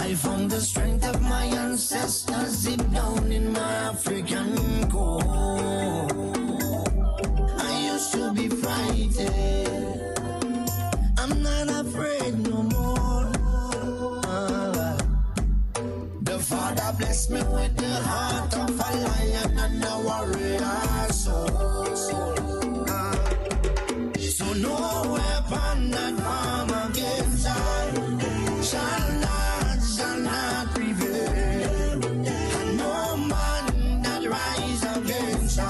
I found the strength of my ancestors deep down in my African core. I used to be frightened, I'm not afraid no more. The Father blessed me with the heart of a lion and a warrior soul. So no weapon that form against I shall not prevail. And no man that rise against I,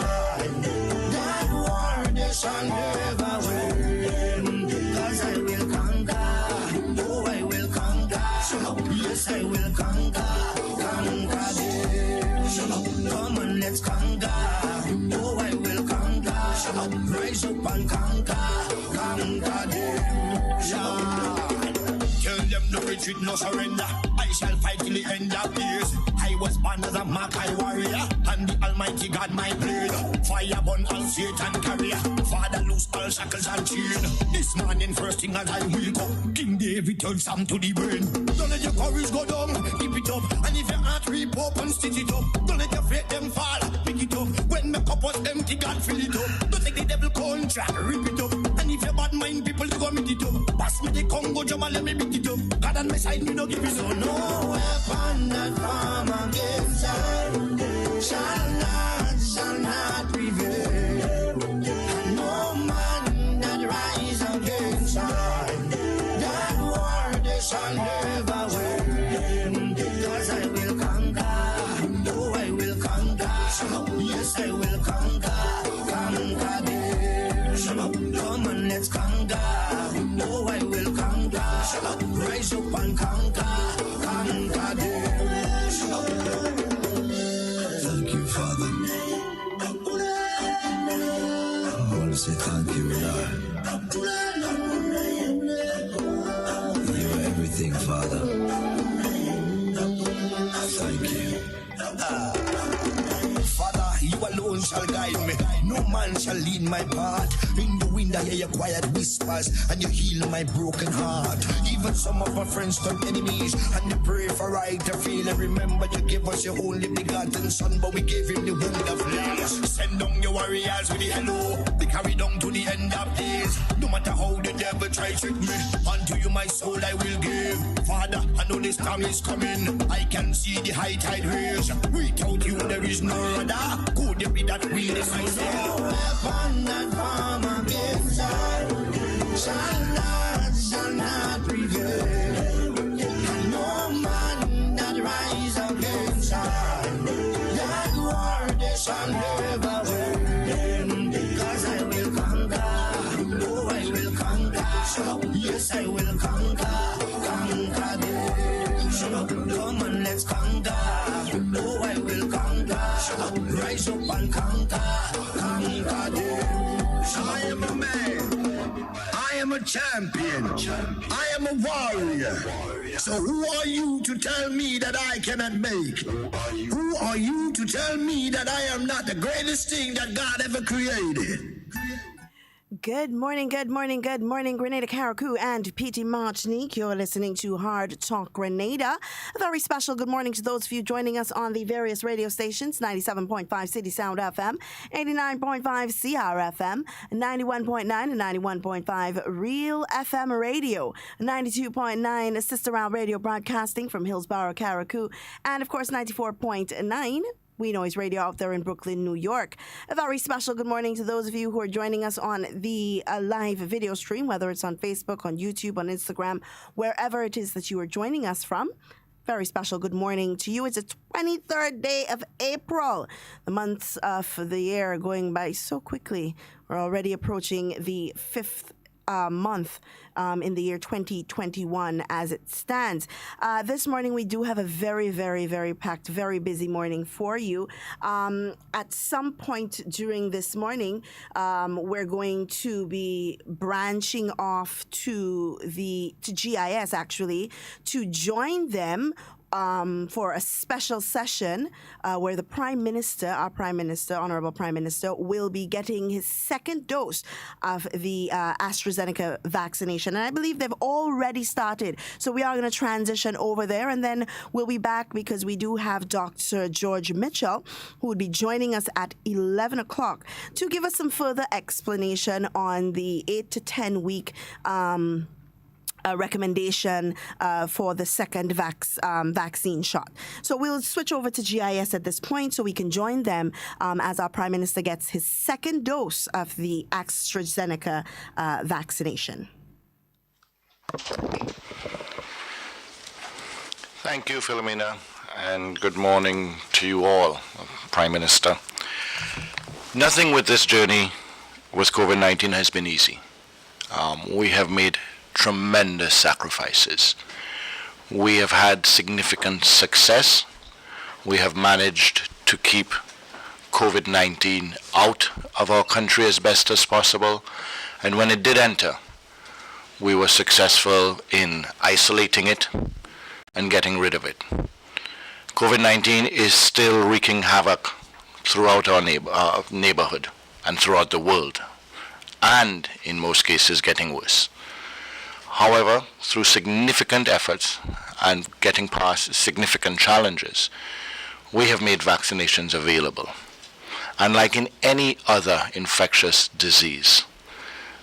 that war they shall never win. Cause I will conquer, oh I will conquer, yes I will conquer them. Come on, let's conquer, oh I will conquer, rise up and conquer them. Tell them no retreat, no surrender. I shall fight till the end of days. I was born as a Makai warrior, and the Almighty God my blade. Fire burn all Satan carrier. Father loose all shackles and chain. This morning first thing as I wake up, King David turns Sam to the brain. Don't let your courage go down, keep it up. And if your heart rip up and stitch it up, don't let your faith them fall, pick it up. When my cup was empty, God fill it up. Don't take the devil contract, rip it up. And if your bad mind people to go meet it up, pass me the Congo drum and let me beat it up. God on my side, me no give it. So no weapon that form against I shall not prevail. And no man that rise against I, that war they shall never win. Cause I will conquer, oh I will conquer, yes I will conquer them. Come on, let's conquer, oh I will conquer, rise up and conquer them. Thank you, Father. I want to say thank you, Lord. You are everything, Father. Thank you. Father, you alone shall guide me. No man shall lead my path. In the wind I hear your quiet whispers, and you heal my broken heart. Even some of my friends turn enemies, and they pray for right to feel. And remember you gave us your only begotten son, but we gave him the wound of love. Send down your warriors with the hello. They carry down to the end of days. No matter how the devil try trick me, unto you my soul I will give. Father, I know this time is coming. I can see the high tide raise. Without you there is no other. Could it be that we decide? No weapon that form against I shall not prevail. And no man that rise against I, that war they shall never win. Cause I will conquer, oh I will conquer, yes I will conquer them. Come on, let's conquer, oh I will conquer, rise up and conquer them. I am a man, I am a champion, I am a warrior. So who are you to tell me that I cannot make? Who are you to tell me that I am not the greatest thing that God ever created? Good morning, Grenada, Carriacou, and PT Martinique. You're listening to Hard Talk Grenada. A very special good morning to those of you joining us on the various radio stations, 97.5 CitysoundFM, 89.5 CRFM, 91.9 and 91.5 RealFM Radio, 92.9 Sister Round Radio broadcasting from Hillsborough, Carriacou, and of course 94.9 We Noise Radio out there in Brooklyn, New York. A very special good morning to those of you who are joining us on the live video stream, whether it's on Facebook, on YouTube, on Instagram, wherever it is that you are joining us from. Very special good morning to you. It's the 23rd day of April. The months of the year are going by so quickly. We're already approaching the 5th month in the year 2021 as it stands. This morning we do have a very, very, very packed, very busy morning for you. At some point during this morning, we're going to be branching off to GIS actually to join them for a special session where the Prime Minister, our Prime Minister, Honorable Prime Minister, will be getting his second dose of the AstraZeneca vaccination. And I believe they've already started. So we are going to transition over there, and then we'll be back because we do have Dr. George Mitchell, who will be joining us at 11 o'clock to give us some further explanation on the 8 to 10 week recommendation for the second vaccine shot. So we'll switch over to GIS at this point so we can join them as our Prime Minister gets his second dose of the AstraZeneca vaccination. Thank you, Philomena, and good morning to you all, Prime Minister. Nothing with this journey with COVID-19 has been easy. We have made tremendous sacrifices. We have had significant success. We have managed to keep COVID-19 out of our country as best as possible. And when it did enter, we were successful in isolating it and getting rid of it. COVID-19 is still wreaking havoc throughout our neighborhood and throughout the world, and in most cases getting worse. However, through significant efforts and getting past significant challenges, we have made vaccinations available. And like in any other infectious disease,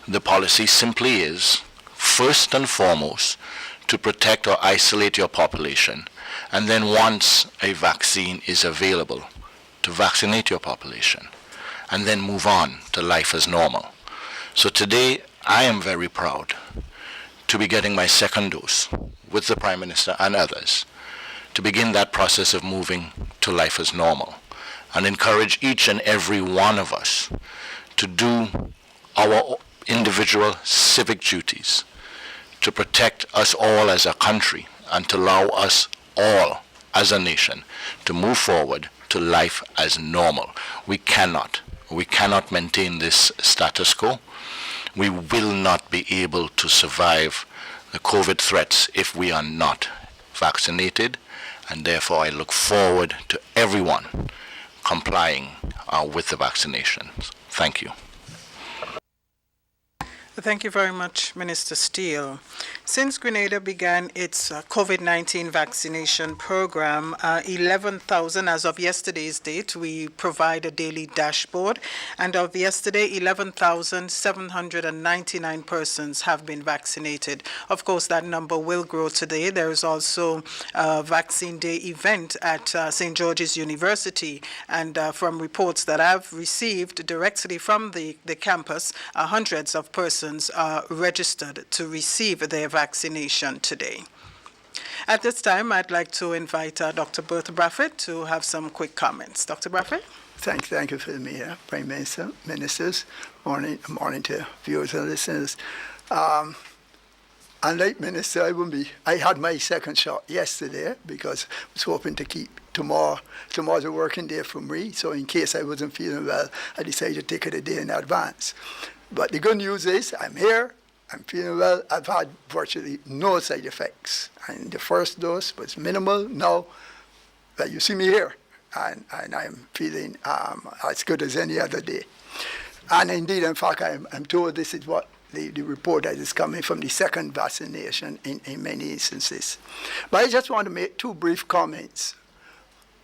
the policy simply is, first and foremost, to protect or isolate your population, and then once a vaccine is available, to vaccinate your population, and then move on to life as normal. So today, I am very proud to be getting my second dose with the Prime Minister and others to begin that process of moving to life as normal, and encourage each and every one of us to do our individual civic duties to protect us all as a country and to allow us all as a nation to move forward to life as normal. We cannot maintain this status quo. We will not be able to survive the COVID threats if we are not vaccinated, and therefore I look forward to everyone complying with the vaccinations. Thank you. Thank you very much, Minister Steele. Since Grenada began its COVID-19 vaccination program, 11,000, as of yesterday's date, we provide a daily dashboard, and of yesterday, 11,799 persons have been vaccinated. Of course, that number will grow today. There is also a Vaccine Day event at St. George's University, and from reports that I've received directly from the campus, hundreds of persons are registered to receive their vaccination today. At this time, I'd like to invite Dr. Bertha Bradford to have some quick comments. Dr. Bradford? Thank you for me, Prime Minister, Ministers. Morning to viewers and listeners. Unlike Minister, I had my second shot yesterday because I was hoping to keep tomorrow's a working day for me, so in case I wasn't feeling well, I decided to take it a day in advance. But the good news is I'm here, I'm feeling well, I've had virtually no side effects. And the first dose was minimal. Now you see me here, and I'm feeling as good as any other day. And indeed, in fact, I'm told this is what the report that is coming from the second vaccination in many instances. But I just want to make two brief comments.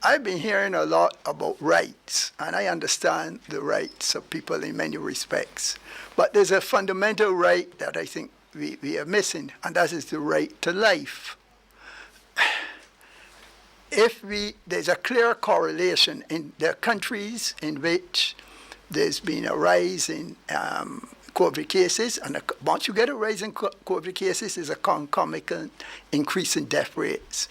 I've been hearing a lot about rights, and I understand the rights of people in many respects. But there's a fundamental right that I think we are missing, and that is the right to life. There's a clear correlation in the countries in which there's been a rise in COVID cases, and once you get a rise in COVID cases, there's a concomitant increase in death rates.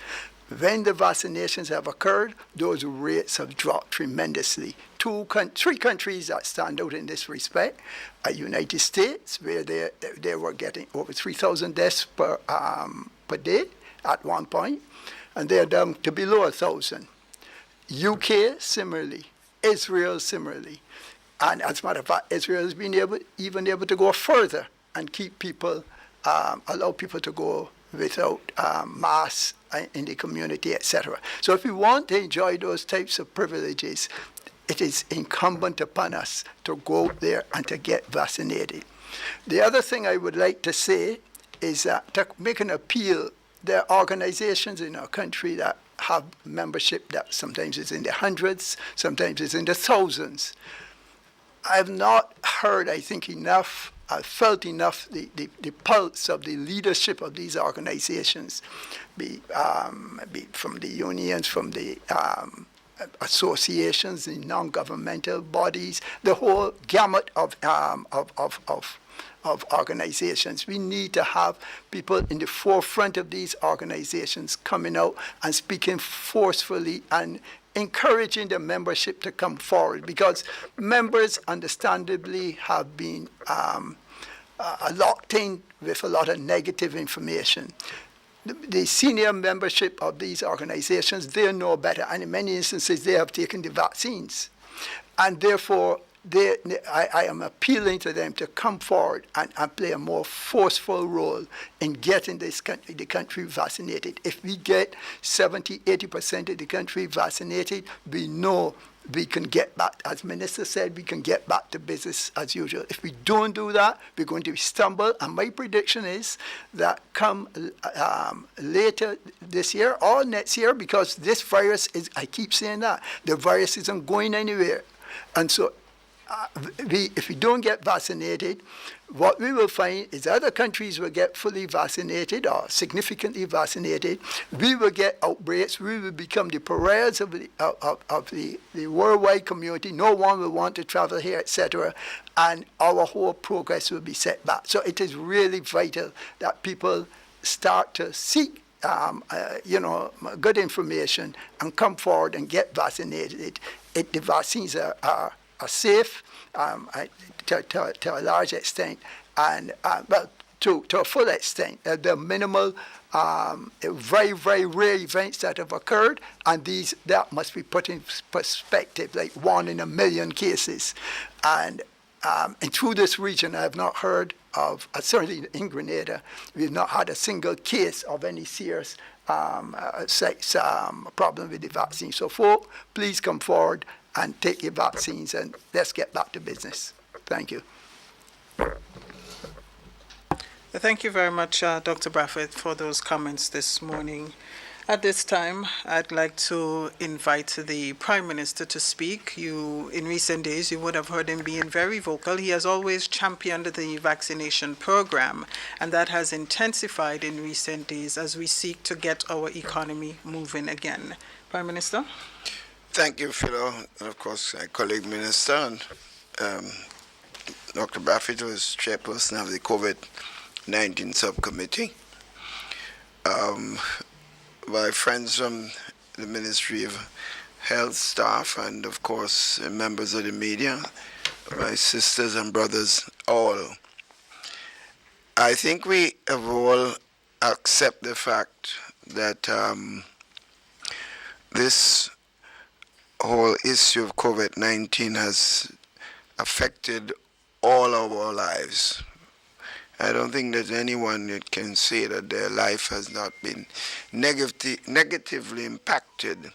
When the vaccinations have occurred, those rates have dropped tremendously. Three countries that stand out in this respect are United States, where they were getting over 3,000 deaths per day at one point, and they're down to below 1,000. UK, similarly. Israel, similarly. And as a matter of fact, Israel has been able to go further and keep people, allow people to go without mass in the community, etc. So if we want to enjoy those types of privileges, it is incumbent upon us to go out there and to get vaccinated. The other thing I would like to say is that to make an appeal, there are organizations in our country that have membership that sometimes is in the hundreds, sometimes it's in the thousands. I've not heard, I think, enough, I've felt enough the pulse of the leadership of these organizations, be from the unions, from the associations, the non-governmental bodies, the whole gamut of organizations. We need to have people in the forefront of these organizations coming out and speaking forcefully and encouraging the membership to come forward, because members understandably have been locked in with a lot of negative information. The senior membership of these organizations, they know better, and in many instances they have taken the vaccines. And therefore, I am appealing to them to come forward and play a more forceful role in getting the country vaccinated. If we get 70-80% of the country vaccinated, we know we can get back, as Minister said, we can get back to business as usual. If we don't do that, we're going to stumble. And my prediction is that come later this year or next year, because this virus is, I keep saying that, the virus isn't going anywhere. And so if we don't get vaccinated, what we will find is other countries will get fully vaccinated or significantly vaccinated. We will get outbreaks. We will become the pariahs of the worldwide community. No one will want to travel here, etc. And our whole progress will be set back. So it is really vital that people start to seek good information and come forward and get vaccinated. The vaccines are safe to a large extent, and to a full extent. The minimal, very, very rare events that have occurred, and that must be put in perspective, like 1 in a million cases. And through this region, I have not heard of, certainly in Grenada, we have not had a single case of any serious problem with the vaccine. So, folks, please come forward and take your vaccines, and let's get back to business. Thank you. Thank you very much, Dr. Bradford, for those comments this morning. At this time, I'd like to invite the Prime Minister to speak. In recent days, you would have heard him being very vocal. He has always championed the vaccination program, and that has intensified in recent days as we seek to get our economy moving again. Prime Minister? Thank you, Philo, and of course, my colleague Minister, and Dr. Bradford was chairperson of the COVID-19 subcommittee. My friends from the Ministry of Health staff and, of course, members of the media, my sisters and brothers, all. I think we have all accept the fact that this whole issue of COVID-19 has affected all of our lives. I don't think that anyone can say that their life has not been negatively impacted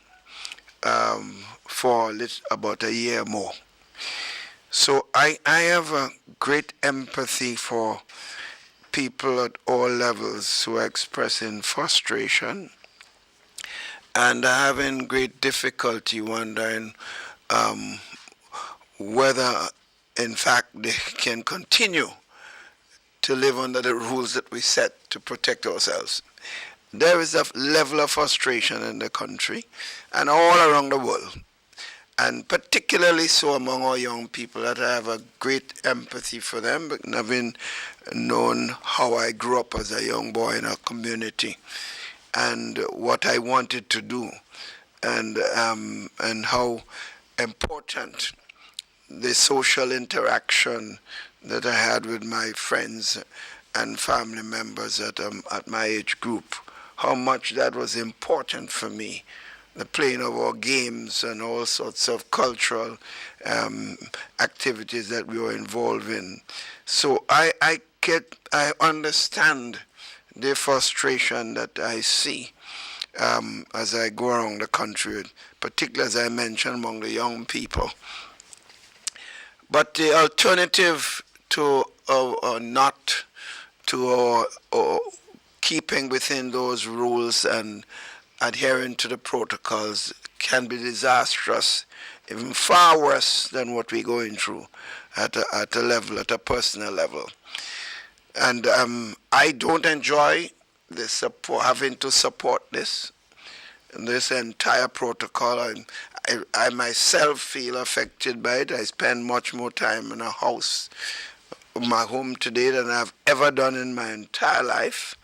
for about a year more. So I have a great empathy for people at all levels who are expressing frustration and are having great difficulty wondering whether, in fact, they can continue to live under the rules that we set to protect ourselves. There is a level of frustration in the country and all around the world, and particularly so among our young people, that I have a great empathy for them, having known how I grew up as a young boy in a community and what I wanted to do, and how important the social interaction that I had with my friends and family members at my age group, how much that was important for me, the playing of our games and all sorts of cultural activities that we were involved in. So I understand the frustration that I see, as I go around the country, particularly as I mentioned among the young people. But the alternative to not to keeping within those rules and adhering to the protocols can be disastrous, even far worse than what we're going through at a personal level. And I don't enjoy having to support this entire protocol. I myself feel affected by it. I spend much more time in my home today than I've ever done in my entire life.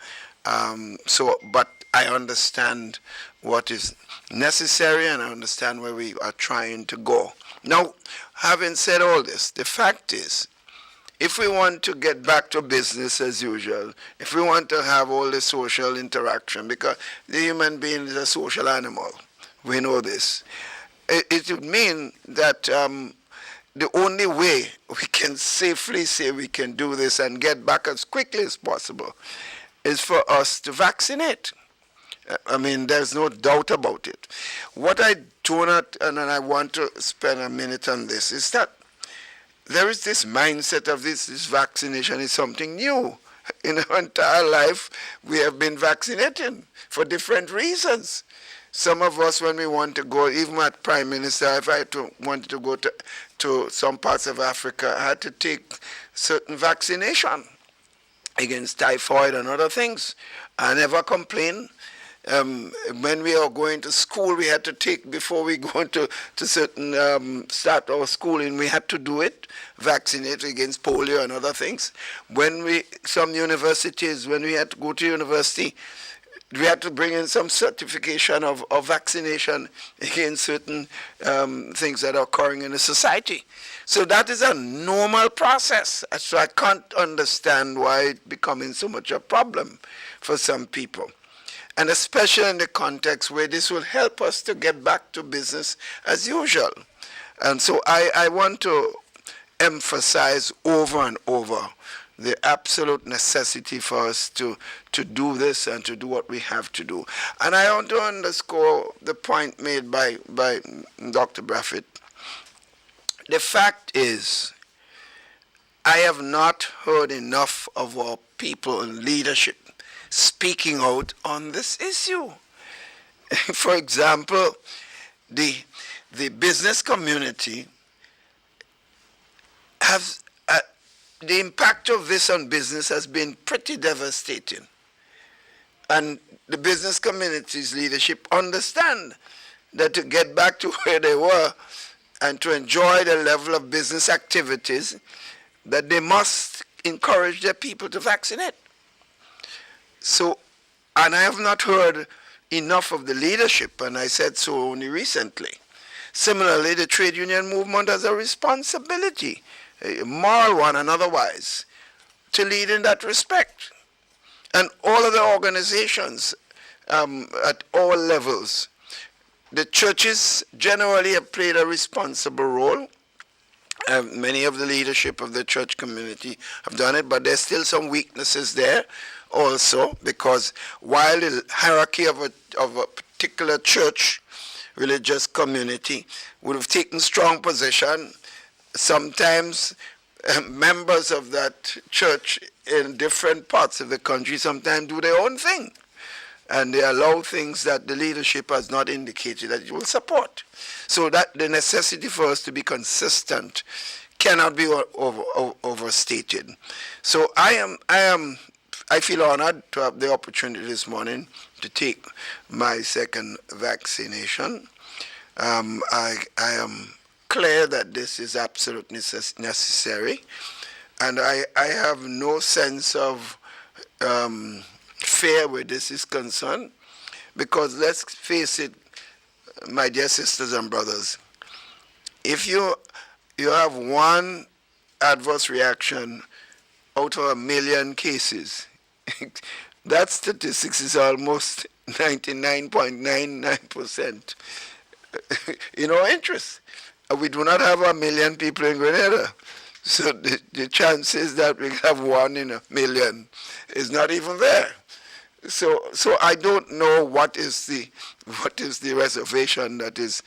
But I understand what is necessary, and I understand where we are trying to go. Now, having said all this, the fact is, if we want to get back to business as usual, if we want to have all the social interaction, because the human being is a social animal, we know this, it would mean that the only way we can safely say we can do this and get back as quickly as possible is for us to vaccinate. I mean, there's no doubt about it. What I do not, and I want to spend a minute on this, is that there is this mindset of this vaccination is something new. In our entire life, we have been vaccinated for different reasons. Some of us, when we want to go, even at Prime Minister, if I wanted to go to some parts of Africa, I had to take certain vaccination against typhoid and other things. I never complained. When we are going to school, we had to take, before we go to certain, start our schooling, we had to do it, vaccinate against polio and other things. Some universities, when we had to go to university, we had to bring in some certification of vaccination against certain things that are occurring in the society. So that is a normal process. So I can't understand why it's becoming so much a problem for some people. And especially in the context where this will help us to get back to business as usual. And so I want to emphasize over and over the absolute necessity for us to do this and to do what we have to do. And I want to underscore the point made by Dr. Braffett. The fact is, I have not heard enough of our people in leadership speaking out on this issue. For example, the business community has the impact of this on business has been pretty devastating. And the business community's leadership understand that to get back to where they were and to enjoy the level of business activities, that they must encourage their people to vaccinate. So, and I have not heard enough of the leadership, and I said so only recently. Similarly, the trade union movement has a responsibility, a moral one and otherwise, to lead in that respect. And all of the organizations at all levels, the churches generally have played a responsible role. Many of the leadership of the church community have done it, but there's still some weaknesses there also, because while the hierarchy of a particular church, religious community, would have taken strong position, sometimes members of that church in different parts of the country sometimes do their own thing. And they allow things that the leadership has not indicated that it will support. So that the necessity for us to be consistent cannot be overstated. So I feel honored to have the opportunity this morning to take my second vaccination. I am clear that this is absolutely necessary, and I have no sense of fear where this is concerned, because let's face it, my dear sisters and brothers, if you have one adverse reaction out of 1 million cases, that statistics is almost 99.99% in our interest. We do not have 1 million people in Grenada, so the chances that we have 1 in 1 million is not even there. So I don't know what is the reservation that is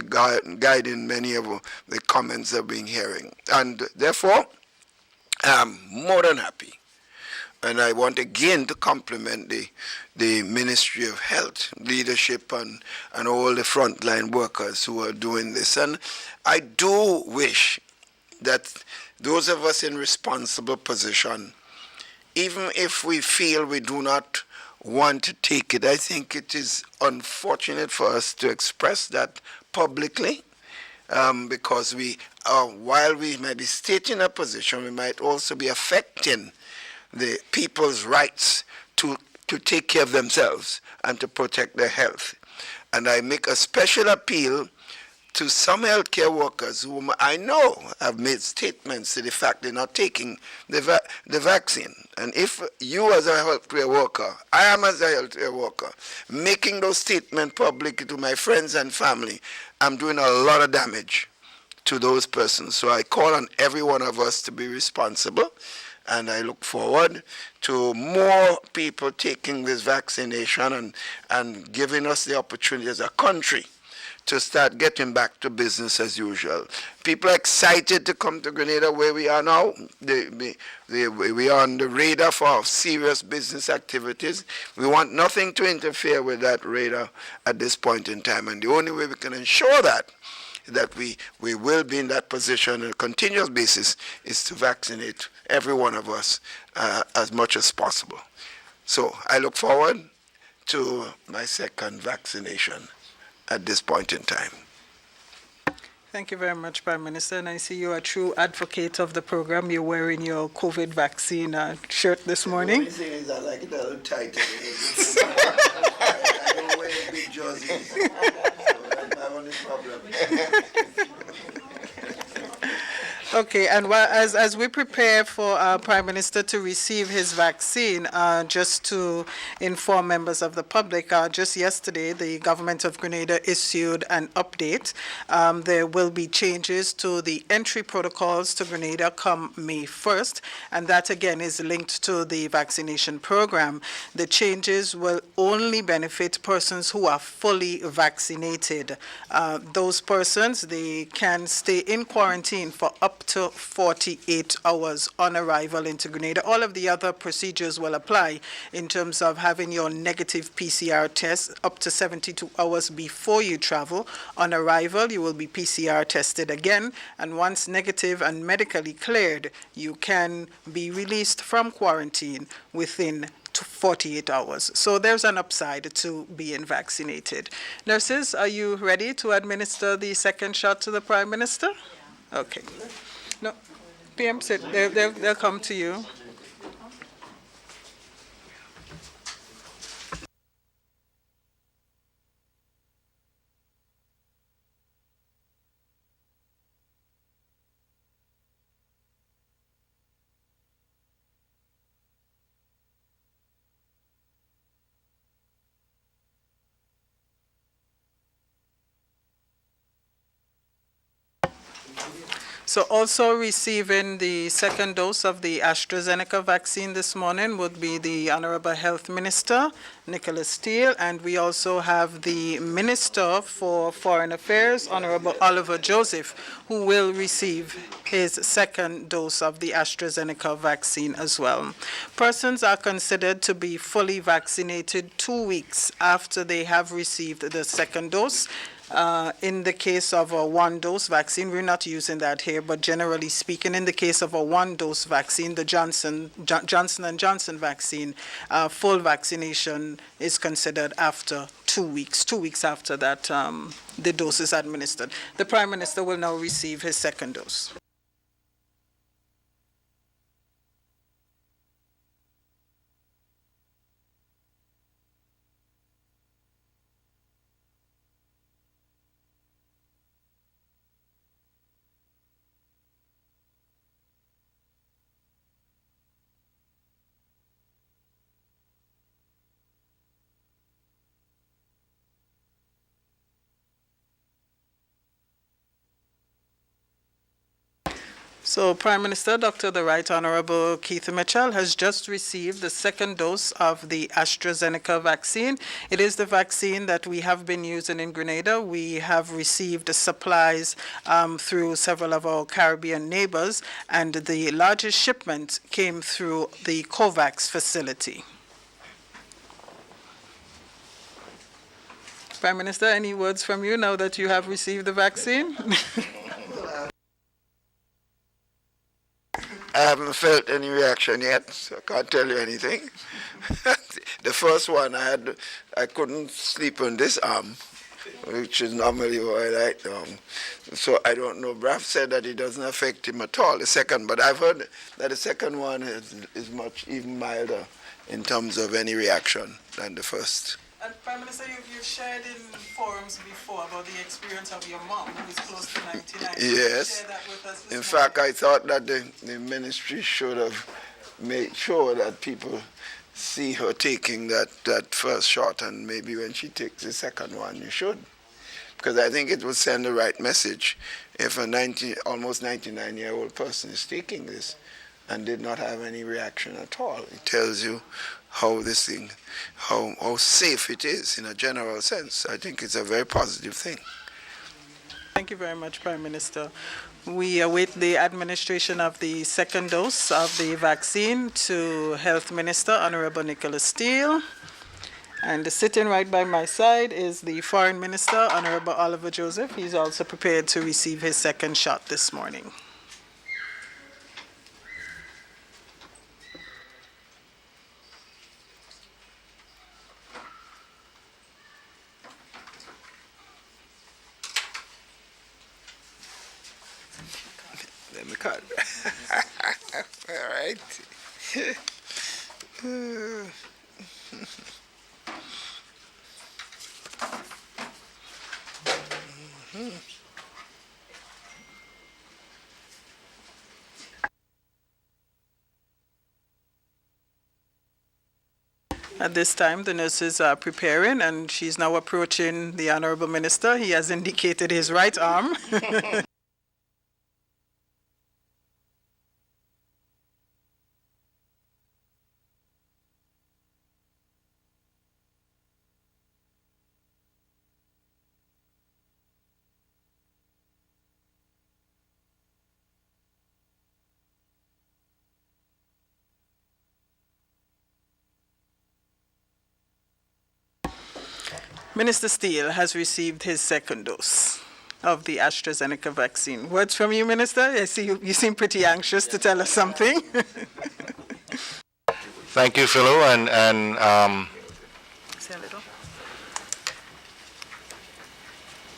guiding many of the comments that we're hearing, and therefore I'm more than happy. And I want again to compliment the Ministry of Health leadership and all the frontline workers who are doing this. And I do wish that those of us in responsible position, even if we feel we do not want to take it, I think it is unfortunate for us to express that publicly, because while we may be stating a position, we might also be affecting the people's rights to take care of themselves and to protect their health. And I make a special appeal to some healthcare workers whom I know have made statements to the fact they're not taking the vaccine. And if you as a healthcare worker, I am as a healthcare worker, making those statements publicly to my friends and family, I'm doing a lot of damage to those persons. So I call on every one of us to be responsible, and I look forward to more people taking this vaccination and giving us the opportunity as a country to start getting back to business as usual. People are excited to come to Grenada where we are now. We are on the radar for serious business activities. We want nothing to interfere with that radar at this point in time. And the only way we can ensure that we will be in that position on a continuous basis is to vaccinate every one of us as much as possible. So I look forward to my second vaccination at this point in time. Thank you very much, Prime Minister. And I see you're a true advocate of the program. You're wearing your COVID vaccine shirt this morning. The only thing is I like it a little tighter. I don't wear big jerseys. So that's my only problem. Okay, and as we prepare for our Prime Minister to receive his vaccine, just to inform members of the public, just yesterday the government of Grenada issued an update. There will be changes to the entry protocols to Grenada come May 1st, and that again is linked to the vaccination program. The changes will only benefit persons who are fully vaccinated. Those persons, they can stay in quarantine for up to 48 hours on arrival into Grenada. All of the other procedures will apply in terms of having your negative PCR test up to 72 hours before you travel. On arrival, you will be PCR tested again, and once negative and medically cleared, you can be released from quarantine within 48 hours. So there's an upside to being vaccinated. Nurses, are you ready to administer the second shot to the Prime Minister? Okay. No, PM said they'll come to you. So also receiving the second dose of the AstraZeneca vaccine this morning would be the Honorable Health Minister, Nicholas Steele, and we also have the Minister for Foreign Affairs, Honorable Oliver Joseph, who will receive his second dose of the AstraZeneca vaccine as well. Persons are considered to be fully vaccinated 2 weeks after they have received the second dose. In the case of a one-dose vaccine, we're not using that here, but generally speaking, in the case of a one-dose vaccine, the Johnson & Johnson vaccine, full vaccination is considered after 2 weeks, 2 weeks after that the dose is administered. The Prime Minister will now receive his second dose. So, Prime Minister, Dr. the Right Honorable Keith Mitchell has just received the second dose of the AstraZeneca vaccine. It is the vaccine that we have been using in Grenada. We have received supplies through several of our Caribbean neighbors, and the largest shipment came through the COVAX facility. Prime Minister, any words from you now that you have received the vaccine? I haven't felt any reaction yet, so I can't tell you anything. The first one I couldn't sleep on this arm, which is normally what I like. So I don't know. Braf said that it doesn't affect him at all, the second, but I've heard that the second one is much even milder in terms of any reaction than the first. And Prime Minister, you've shared in forums before about the experience of your mom, who is close to 99. Yes. Share that with us this In fact, I thought that the ministry should have made sure that people see her taking that first shot, and maybe when she takes the second one, you should. Because I think it would send the right message if a almost 99-year-old person is taking this and did not have any reaction at all. It tells you how this thing, how safe it is in a general sense. I think it's a very positive thing. Thank you very much, Prime Minister. We await the administration of the second dose of the vaccine to Health Minister Honorable Nicholas Steele. And sitting right by my side is the Foreign Minister, Honorable Oliver Joseph. He's also prepared to receive his second shot this morning. Let me cut. All right. At this time, the nurses are preparing, and she's now approaching the Honorable Minister. He has indicated his right arm. Minister Steele has received his second dose of the AstraZeneca vaccine. Words from you, Minister? I see you seem pretty anxious to tell us something. Thank you, Philo, and Say a little.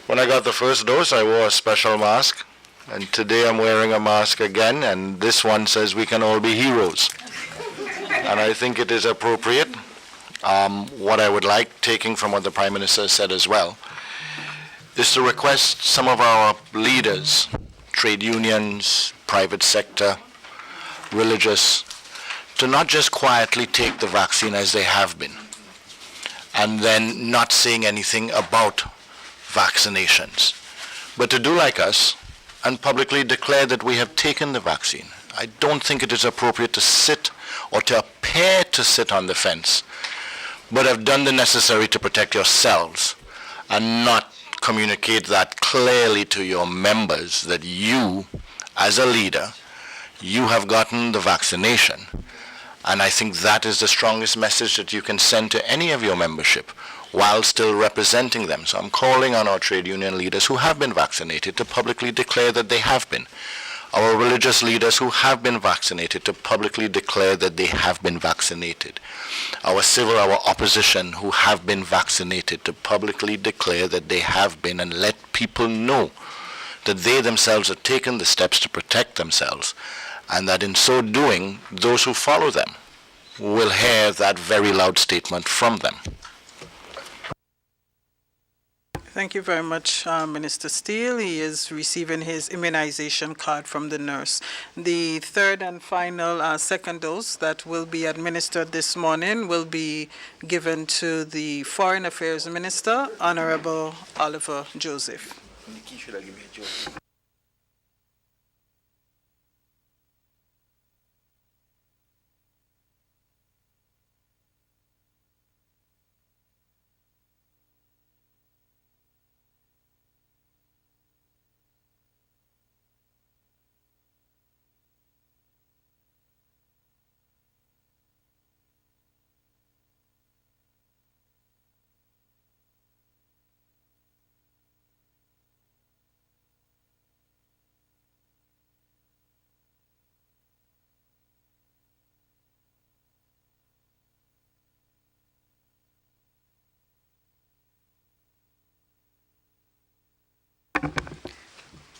when I got the first dose, I wore a special mask, and today I'm wearing a mask again, and this one says we can all be heroes. And I think it is appropriate. What I would like, taking from what the Prime Minister said as well, is to request some of our leaders, trade unions, private sector, religious, to not just quietly take the vaccine as they have been, and then not saying anything about vaccinations, but to do like us and publicly declare that we have taken the vaccine. I don't think it is appropriate to sit or to appear to sit on the fence, but have done the necessary to protect yourselves and not communicate that clearly to your members that you, as a leader, you have gotten the vaccination. And I think that is the strongest message that you can send to any of your membership while still representing them. So I'm calling on our trade union leaders who have been vaccinated to publicly declare that they have been. Our religious leaders who have been vaccinated to publicly declare that they have been vaccinated. Our civil, our opposition who have been vaccinated to publicly declare that they have been, and let people know that they themselves have taken the steps to protect themselves, and that in so doing, those who follow them will hear that very loud statement from them. Thank you very much, Minister Steele. He is receiving his immunization card from the nurse. The third and final second dose that will be administered this morning will be given to the Foreign Affairs Minister, Honorable Oliver Joseph.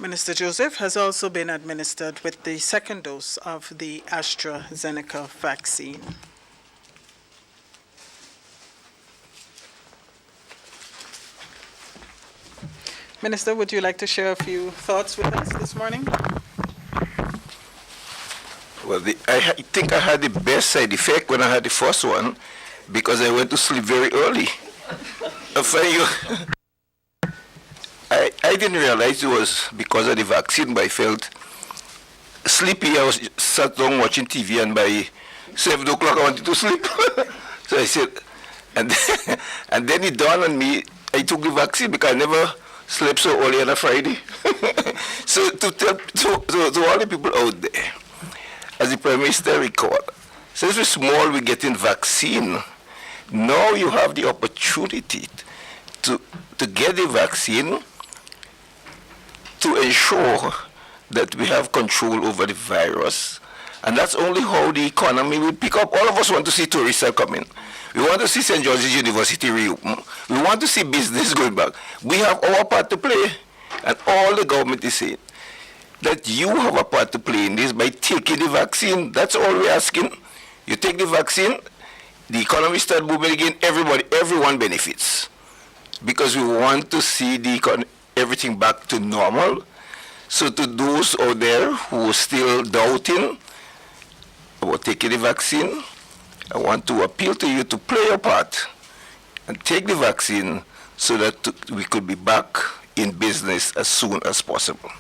Minister Joseph has also been administered with the second dose of the AstraZeneca vaccine. Minister, would you like to share a few thoughts with us this morning? Well, I think I had the best side effect when I had the first one because I went to sleep very early. I didn't realize it was because of the vaccine, but I felt sleepy. I was sat down watching TV, and by 7 o'clock I wanted to sleep. So I said, and then it dawned on me, I took the vaccine because I never slept so early on a Friday. So to tell to all the people out there, as the Prime Minister recalled, since we're small, we're getting vaccine. Now you have the opportunity to get the vaccine to ensure that we have control over the virus. And that's only how the economy will pick up. All of us want to see tourists are coming. We want to see St. George's University reopen. We want to see business going back. We have our part to play. And all the government is saying that you have a part to play in this by taking the vaccine. That's all we're asking. You take the vaccine, the economy start moving again, everyone benefits. Because we want to see everything back to normal. So to those out there who are still doubting about taking the vaccine, I want to appeal to you to play your part and take the vaccine so that we could be back in business as soon as possible.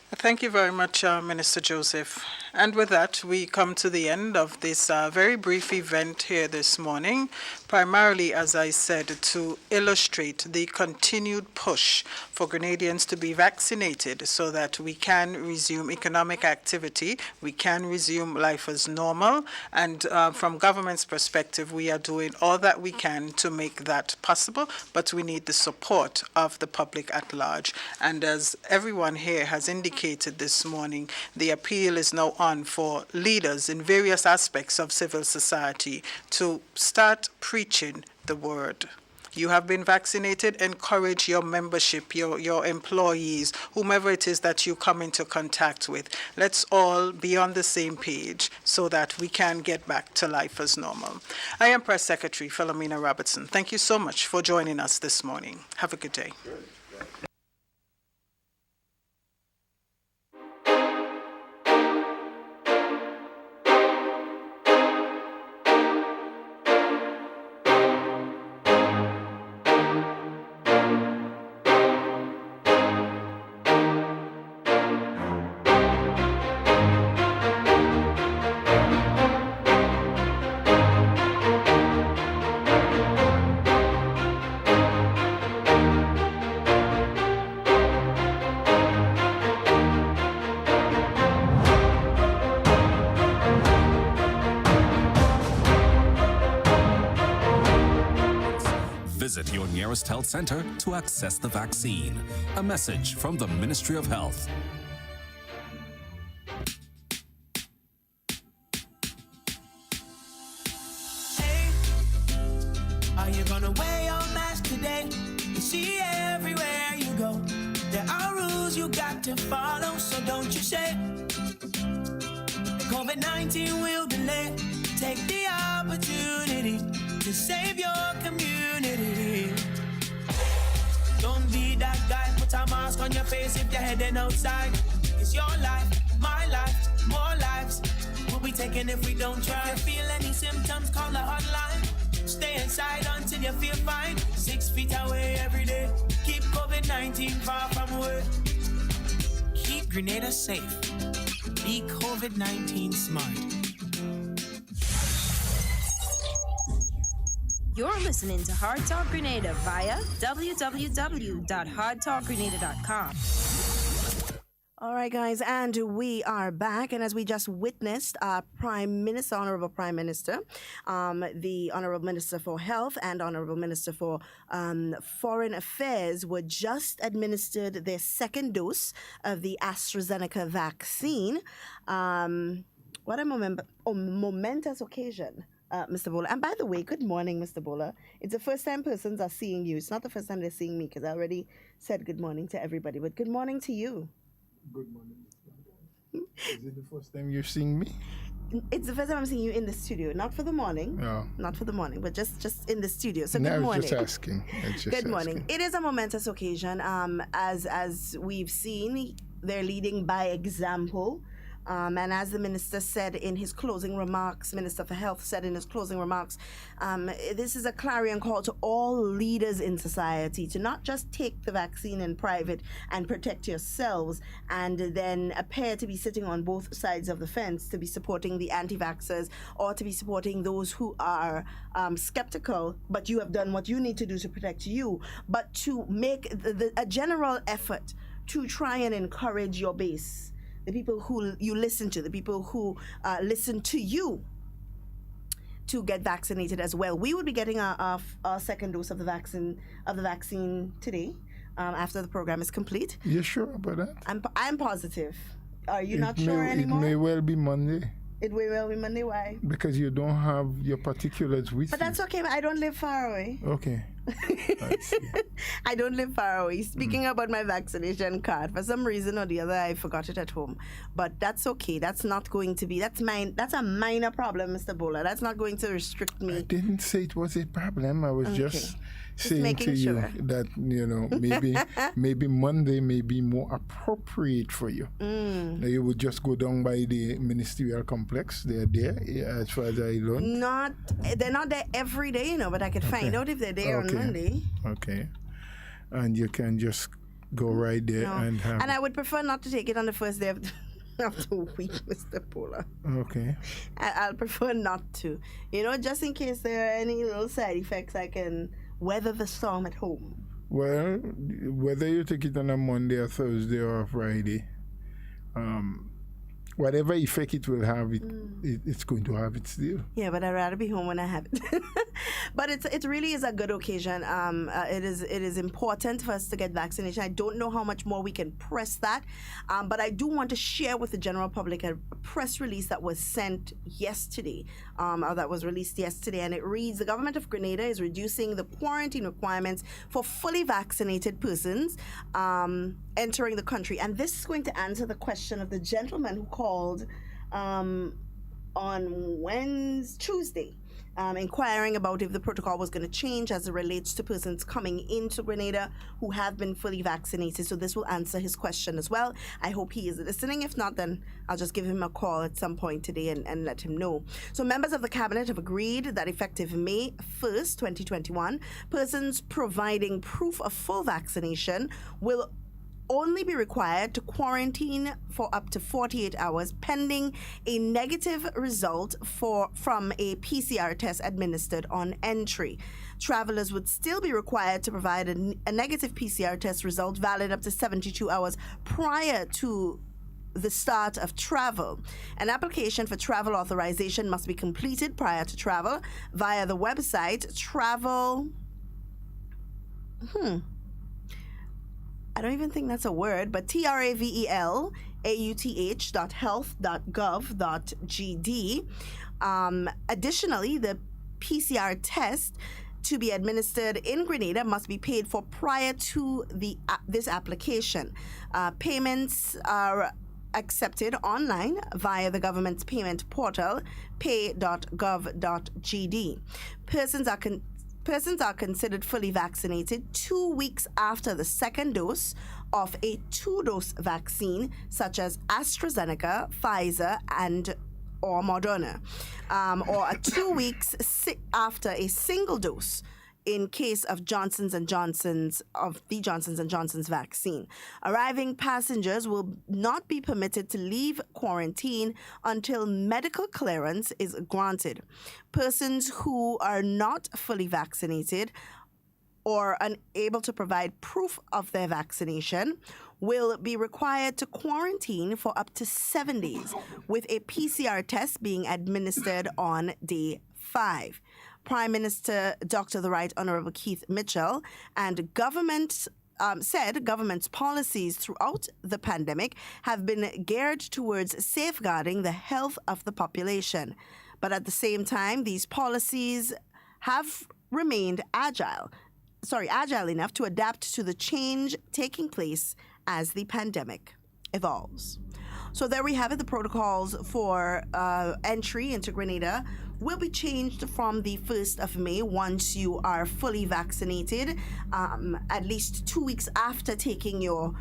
Thank you very much, Minister Joseph. And with that, we come to the end of this very brief event here this morning, primarily, as I said, to illustrate the continued push for Grenadians to be vaccinated so that we can resume economic activity, we can resume life as normal, and from government's perspective, we are doing all that we can to make that possible, but we need the support of the public at large. And as everyone here has indicated this morning, the appeal is now on for leaders in various aspects of civil society to start preaching the word. You have been vaccinated, encourage your membership, your employees, whomever it is that you come into contact with. Let's all be on the same page so that we can get back to life as normal. I am Press Secretary Philomena Robertson. Thank you so much for joining us this morning. Have a good day. Visit your nearest health center to access the vaccine. A message from the Ministry of Health. Hey, are you gonna wear your mask today? You see everywhere you go, there are rules you got to follow, so don't you say COVID-19 will delay. Take the opportunity to save your community. Don't be that guy, put a mask on your face if you're heading outside. It's your life, my life, more lives we'll be taken if we don't try. If you feel any symptoms, call the hotline. Stay inside until you feel fine. 6 feet away every day. Keep COVID-19 far from away. Keep Grenada safe. Be COVID-19 smart. You're listening to Hard Talk Grenada via www.hardtalkgrenada.com. All right, guys, and we are back. And as we just witnessed, Prime Minister, Honorable Prime Minister, the Honorable Minister for Health and Honorable Minister for Foreign Affairs were just administered their second dose of the AstraZeneca vaccine. What a momentous occasion Mr. Bowler. And by the way, good morning, Mr. Bowler. It's the first time persons are seeing you. It's not the first time they're seeing me because I already said good morning to everybody. But good morning to you. Good morning. Is it the first time you're seeing me? It's the first time I'm seeing you in the studio. Not for the morning. No. Not for the morning, but just in the studio. So No, good I was morning. just asking. Good morning. It is a momentous occasion. As we've seen, they're leading by example. And as the minister said in his closing remarks, Minister for Health said in his closing remarks, this is a clarion call to all leaders in society to not just take the vaccine in private and protect yourselves and then appear to be sitting on both sides of the fence, to be supporting the anti-vaxxers or to be supporting those who are skeptical, but you have done what you need to do to protect you, but to make a general effort to try and encourage your base, the people who you listen to, the people who listen to you, to get vaccinated as well. We will be getting our second dose of the vaccine today, after the program is complete. You sure about that? I'm positive. Are you not sure anymore? It may well be Monday. It will be Monday. Why? Because you don't have your particulars with But you. that's okay. I don't live far away. Okay. I see. I don't live far away. Speaking about my vaccination card, for some reason or the other, I forgot it at home. But that's okay. That's not going to be. That's a minor problem, Mr. Bowler. That's not going to restrict I me. didn't say it was a problem. I was just saying making to you sure. that maybe Monday may be more appropriate for you. Now you would just go down by the ministerial complex. They're there, as far as I learned. They're not there every day, but I could find out if they're there on Monday. Okay. And you can just go right there and have. And I would prefer not to take it on the first day of the week, Mr. Bowler. Okay. I'll prefer not to. Just in case there are any little side effects, I can weather the storm at home. Well, whether you take it on a Monday or Thursday or a Friday, whatever effect it will have, it's going to have its deal. Yeah, but I'd rather be home when I have it. But it really is a good occasion. It is important for us to get vaccination. I don't know how much more we can press that, but I do want to share with the general public a press release that was sent yesterday, or that was released yesterday, and it reads: the government of Grenada is reducing the quarantine requirements for fully vaccinated persons entering the country. And this is going to answer the question of the gentleman who called on Tuesday, inquiring about if the protocol was going to change as it relates to persons coming into Grenada who have been fully vaccinated. So this will answer his question as well. I hope he is listening. If not, then I'll just give him a call at some point today and let him know. So members of the cabinet have agreed that effective May 1st, 2021, persons providing proof of full vaccination will only be required to quarantine for up to 48 hours pending a negative result from a PCR test administered on entry. Travelers would still be required to provide a negative PCR test result valid up to 72 hours prior to the start of travel. An application for travel authorization must be completed prior to travel via the website I don't even think that's a word, but travelauth.health.gov.gd. Additionally, the PCR test to be administered in Grenada must be paid for prior to this application. Payments are accepted online via the government's payment portal, pay.gov.gd. Persons are considered fully vaccinated 2 weeks after the second dose of a 2-dose vaccine, such as AstraZeneca, Pfizer, or Moderna, or 2 weeks after a single dose in case of the Johnson & Johnson's vaccine. Arriving passengers will not be permitted to leave quarantine until medical clearance is granted. Persons who are not fully vaccinated or unable to provide proof of their vaccination will be required to quarantine for up to 7 days, with a PCR test being administered on day 5. Prime Minister Dr. The Right Honourable Keith Mitchell and government's policies throughout the pandemic have been geared towards safeguarding the health of the population. But at the same time, these policies have remained agile enough to adapt to the change taking place as the pandemic evolves. So there we have it. The protocols for entry into Grenada will be changed from the 1st of May once you are fully vaccinated, at least 2 weeks after taking your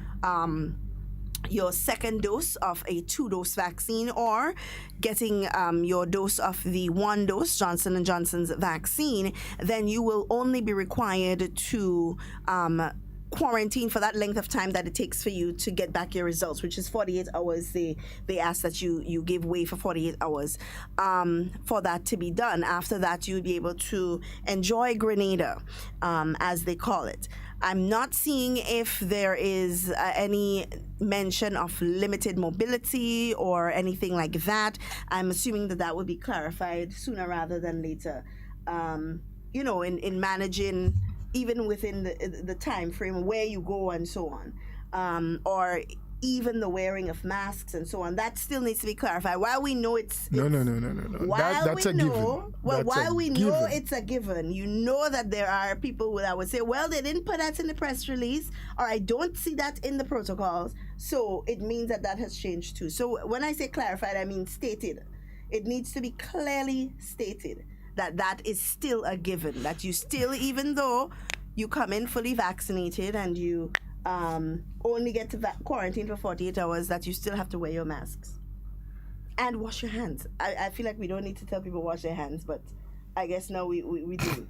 second dose of a 2-dose vaccine, or getting your dose of the 1-dose Johnson & Johnson's vaccine. Then you will only be required to quarantine for that length of time that it takes for you to get back your results, which is 48 hours. They ask that you give way for 48 hours for that to be done. After that, you'll be able to enjoy Grenada, as they call it. I'm not seeing if there is any mention of limited mobility or anything like that. I'm assuming that will be clarified sooner rather than later. In managing, even within the time frame, where you go and so on, or even the wearing of masks and so on. That still needs to be clarified. While we know it's No. That's a given. While we know it's a given, you know that there are people that would say, well, they didn't put that in the press release, or I don't see that in the protocols, so it means that has changed too. So when I say clarified, I mean stated. It needs to be clearly stated that is still a given, that you still, even though you come in fully vaccinated and you only get to quarantine for 48 hours, that you still have to wear your masks and wash your hands. I feel like we don't need to tell people wash their hands, but I guess now we do.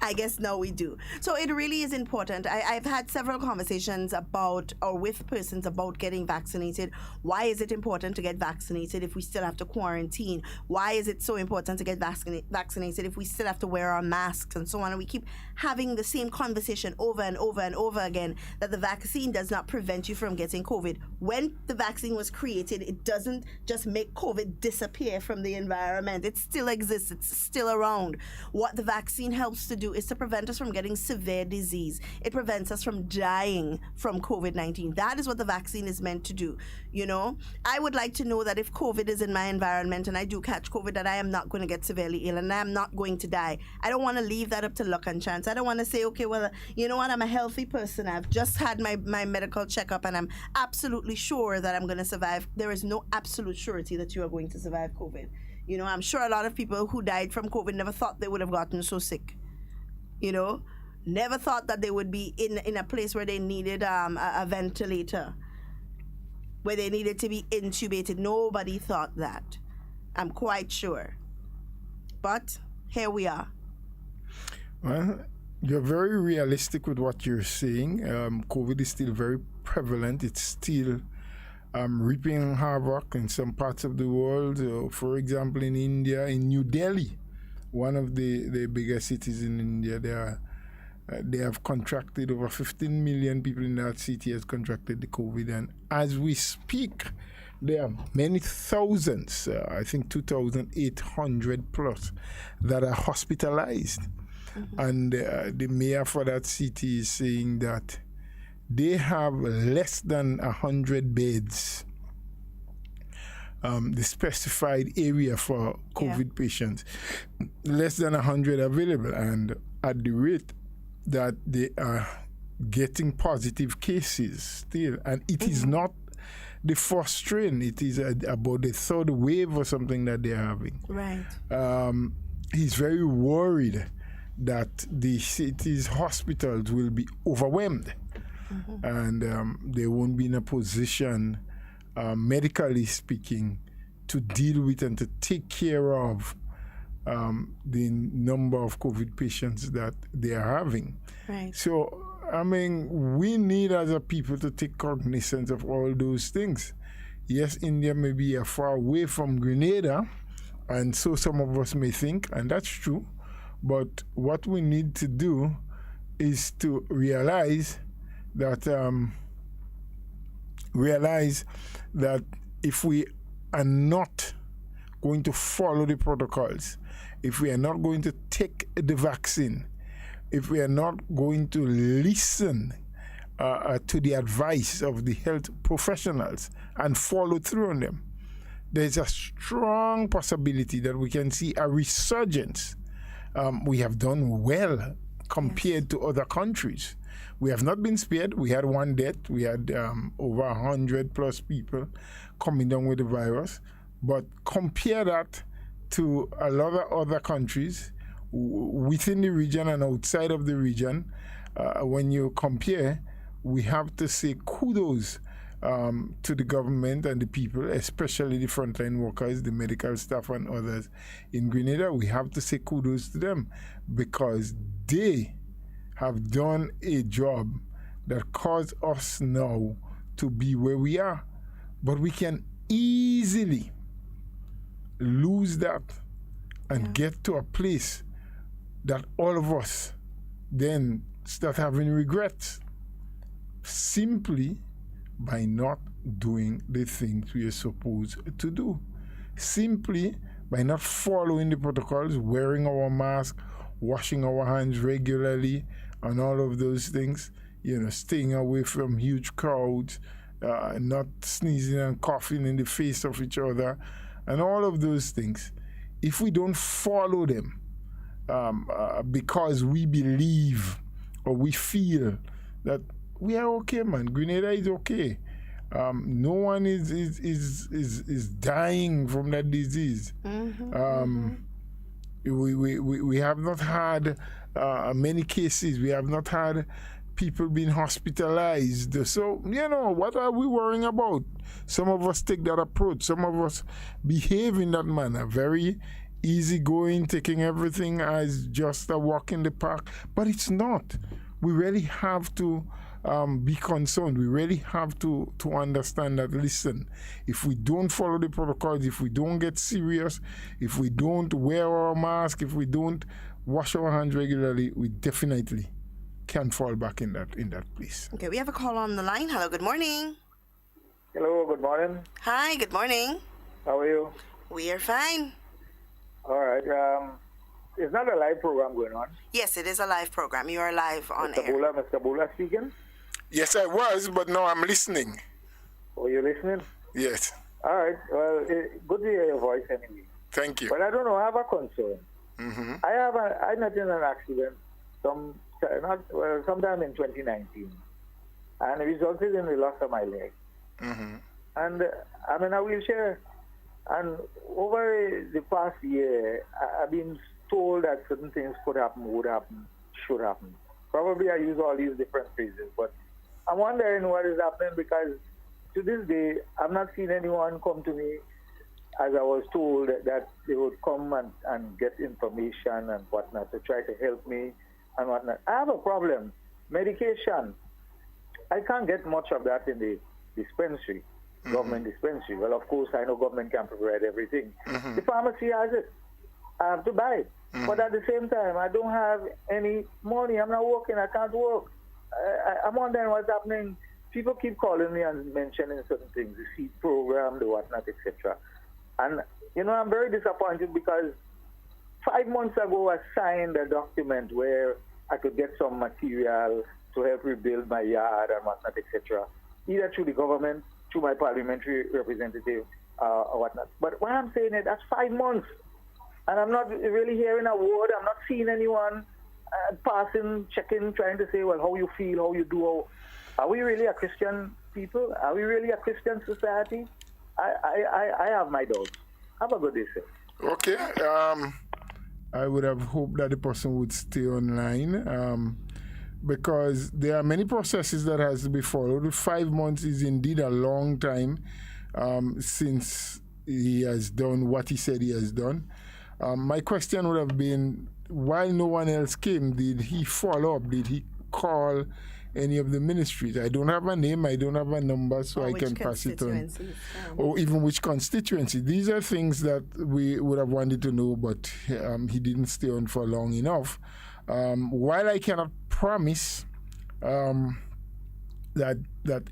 I guess now we do. So it really is important. I've had several conversations with persons about getting vaccinated. Why is it important to get vaccinated if we still have to quarantine? Why is it so important to get vaccinated if we still have to wear our masks and so on? And we keep having the same conversation over and over and over again, that the vaccine does not prevent you from getting COVID. When the vaccine was created, it doesn't just make COVID disappear from the environment. It still exists. It's still around. What the vaccine helps to do is to prevent us from getting severe disease. It prevents us from dying from COVID-19. That is what the vaccine is meant to do. I would like to know that if COVID is in my environment and I do catch COVID, that I am not going to get severely ill and I am not going to die. I don't want to leave that up to luck and chance. I don't want to say, okay, well, you know what, I'm a healthy person. I've just had my medical checkup and I'm absolutely sure that I'm going to survive. There is no absolute surety that you are going to survive COVID. I'm sure a lot of people who died from COVID never thought they would have gotten so sick. Never thought that they would be in a place where they needed a ventilator, where they needed to be intubated. Nobody thought that. I'm quite sure. But here we are. Well, you're very realistic with what you're saying. COVID is still very prevalent. It's still reaping havoc in some parts of the world. For example, in India, in New Delhi, one of the biggest cities in India, they have contracted over 15 million people in that city has contracted the COVID. And as we speak, there are many thousands, I think 2,800 plus, that are hospitalized. Mm-hmm. And the mayor for that city is saying that they have less than 100 beds, the specified area for COVID patients, less than 100 available. And at the rate that they are getting positive cases still, and it is not the first strain, it is about the third wave or something that they're having. Right. He's very worried that the city's hospitals will be overwhelmed. Mm-hmm. And they won't be in a position, medically speaking, to deal with and to take care of the number of COVID patients that they are having. Right. So, we need as a people to take cognizance of all those things. Yes, India may be far away from Grenada, and so some of us may think, and that's true, but what we need to do is to realize that if we are not going to follow the protocols, if we are not going to take the vaccine, if we are not going to listen to the advice of the health professionals and follow through on them, there's a strong possibility that we can see a resurgence. We have done well compared to other countries. We have not been spared. We had one death. We had over 100 plus people coming down with the virus. But compare that to a lot of other countries within the region and outside of the region. When you compare, we have to say kudos to the government and the people, especially the frontline workers, the medical staff and others in Grenada. We have to say kudos to them because they have done a job that caused us now to be where we are. But we can easily lose that and get to a place that all of us then start having regrets simply by not doing the things we are supposed to do. Simply by not following the protocols, wearing our mask, washing our hands regularly, and all of those things, staying away from huge crowds, not sneezing and coughing in the face of each other, and all of those things. If we don't follow them because we believe or we feel that we are okay, man, Grenada is okay. No one is dying from that disease. We have not had many cases. We have not had people being hospitalized. So, what are we worrying about? Some of us take that approach. Some of us behave in that manner. Very easygoing, taking everything as just a walk in the park. But it's not. We really have to be concerned. We really have to understand that, listen, if we don't follow the protocols, if we don't get serious, if we don't wear our mask, if we don't wash our hands regularly, we definitely can fall back in that place. Okay, we have a call on the line. Hello, good morning. Hello, good morning. Hi, good morning. How are you? We are fine. All right. It's not a live program going on. Yes, it is a live program. You are live on air. Mr. Bula speaking? Yes, I was, but now I'm listening. Oh, you're listening? Yes. All right. Well, good to hear your voice anyway. Thank you. But I don't know. I have a concern. Mm-hmm. I met in an accident sometime in 2019, and it resulted in the loss of my leg. Mm-hmm. And I'm in a wheelchair. And over the past year, I've been told that certain things could happen, would happen, should happen. Probably I use all these different phrases, but I'm wondering what is happening because to this day, I've not seen anyone come to me as I was told that they would come and get information and whatnot to try to help me and whatnot. I have a problem. Medication. I can't get much of that in the dispensary, government dispensary. Well, of course, I know government can provide everything. The pharmacy has it. I have to buy it. But at the same time, I don't have any money. I'm not working. I can't work. I'm wondering what's happening. People keep calling me and mentioning certain things, the seed program, the whatnot, etc. And, I'm very disappointed because 5 months ago, I signed a document where I could get some material to help rebuild my yard and whatnot, etc. Either through the government, through my parliamentary representative, or whatnot. But when I'm saying it, that's 5 months. And I'm not really hearing a word. I'm not seeing anyone passing, checking, trying to say, well, how you feel, how you do. Are we really a Christian people? Are we really a Christian society? I have my doubts. Have a good day, sir. Okay. I would have hoped that the person would stay online because there are many processes that has to be followed. 5 months is indeed a long time since he has done what he said he has done. My question would have been, while no one else came, did he follow up? Did he call any of the ministries? I don't have a name, I don't have a number, so I can pass it on. Or even which constituency. These are things that we would have wanted to know, but he didn't stay on for long enough. While I cannot promise that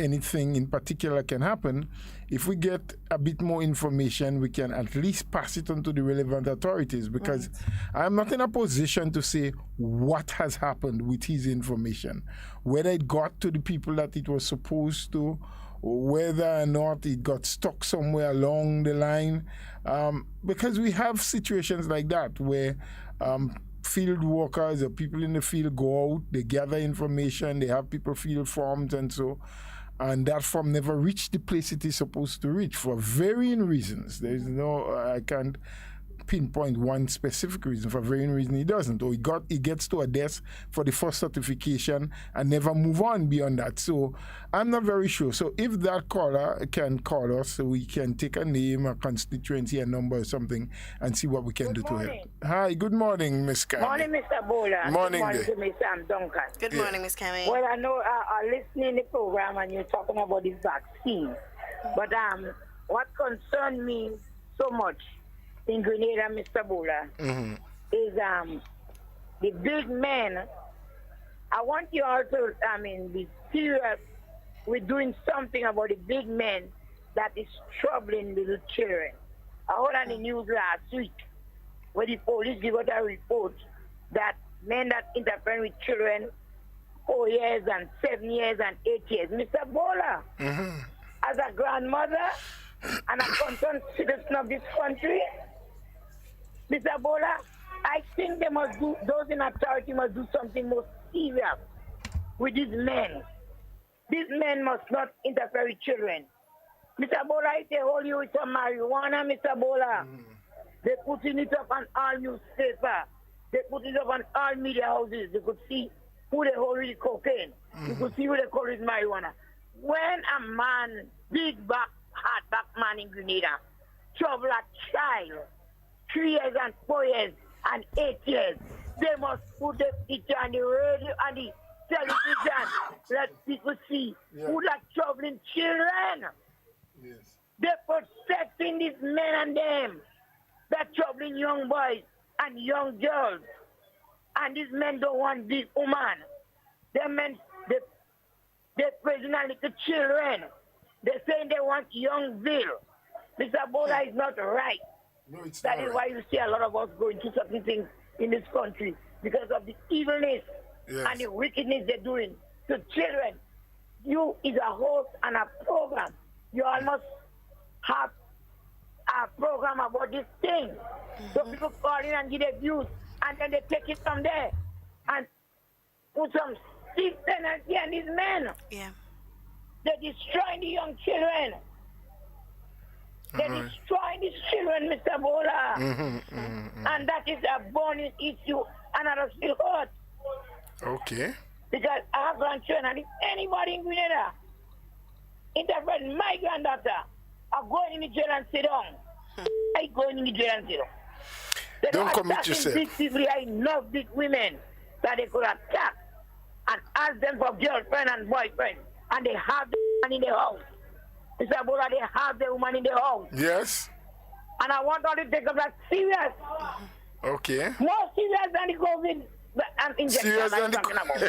anything in particular can happen, if we get a bit more information, we can at least pass it on to the relevant authorities, because I'm not in a position to say what has happened with his information, whether it got to the people that it was supposed to, whether or not it got stuck somewhere along the line. Because we have situations like that where field workers or people in the field go out, they gather information, they have people fill forms and that form never reached the place it is supposed to reach for varying reasons. There is I can't pinpoint one specific reason. For varying reason it doesn't, or it gets to a desk for the first certification and never move on beyond that. So I'm not very sure. So if that caller can call us, so we can take a name, a constituency, a number or something, and see what we can do to help. Hi, good morning, Miss Cammy. Morning, Mr. Bola. Morning, good morning to Mr. Duncan. Good morning, Miss Cammy. Well, I know I'm listening to the program and you're talking about this vaccine, but what concerned me so much in Grenada, Mr. Bola, is the big men. I want you all to, be serious with doing something about the big men that is troubling little children. I heard on the news last week where the police gave out a report that men that interfere with children 4 years and 7 years and 8 years. Mr. Bola, as a grandmother and a concerned citizen of this country, Mr. Bola, I think those in authority must do something more serious with these men. These men must not interfere with children. Mr. Bola, if they hold you with some marijuana, Mr. Bola, they putting it up on all newspapers. They put it up on all media houses. They could see who they hold with cocaine. You could see who they call with marijuana. When a man, big back, hard back man in Grenada, trouble a child, 3 years and 4 years and 8 years, they must put the picture on the radio and the television. Let people see who that troubling children. Yes. They're protecting these men and them. They're troubling young boys and young girls. And these men don't want big woman. They men, they're praising a little children. They're saying they want young Bill. Mr. Bola is not right. No, it's that not is right. why you see a lot of us going through certain things in this country because of the evilness and the wickedness they're doing to children. You is a host and a program. You almost have a program about this thing. So people call in and give their views and then they take it from there and put some stiff penalty on these men. Yeah. They're destroying the young children. They're destroying these children, Mr. Bola. And that is a burning issue, and I don't feel hurt. Okay. Because I have grandchildren, and if anybody in Grenada interpret my granddaughter, I'm going in the jail and sit down. I going in the jail and sit down. They don't commit yourself. Big people, I know big women that they could attack and ask them for girlfriend and boyfriend, and they have the man in the house. Mr. Bola, they have the woman in the house. Yes. And I want all to take up that serious. Okay. More serious than the COVID injection Serious I'm than talking about.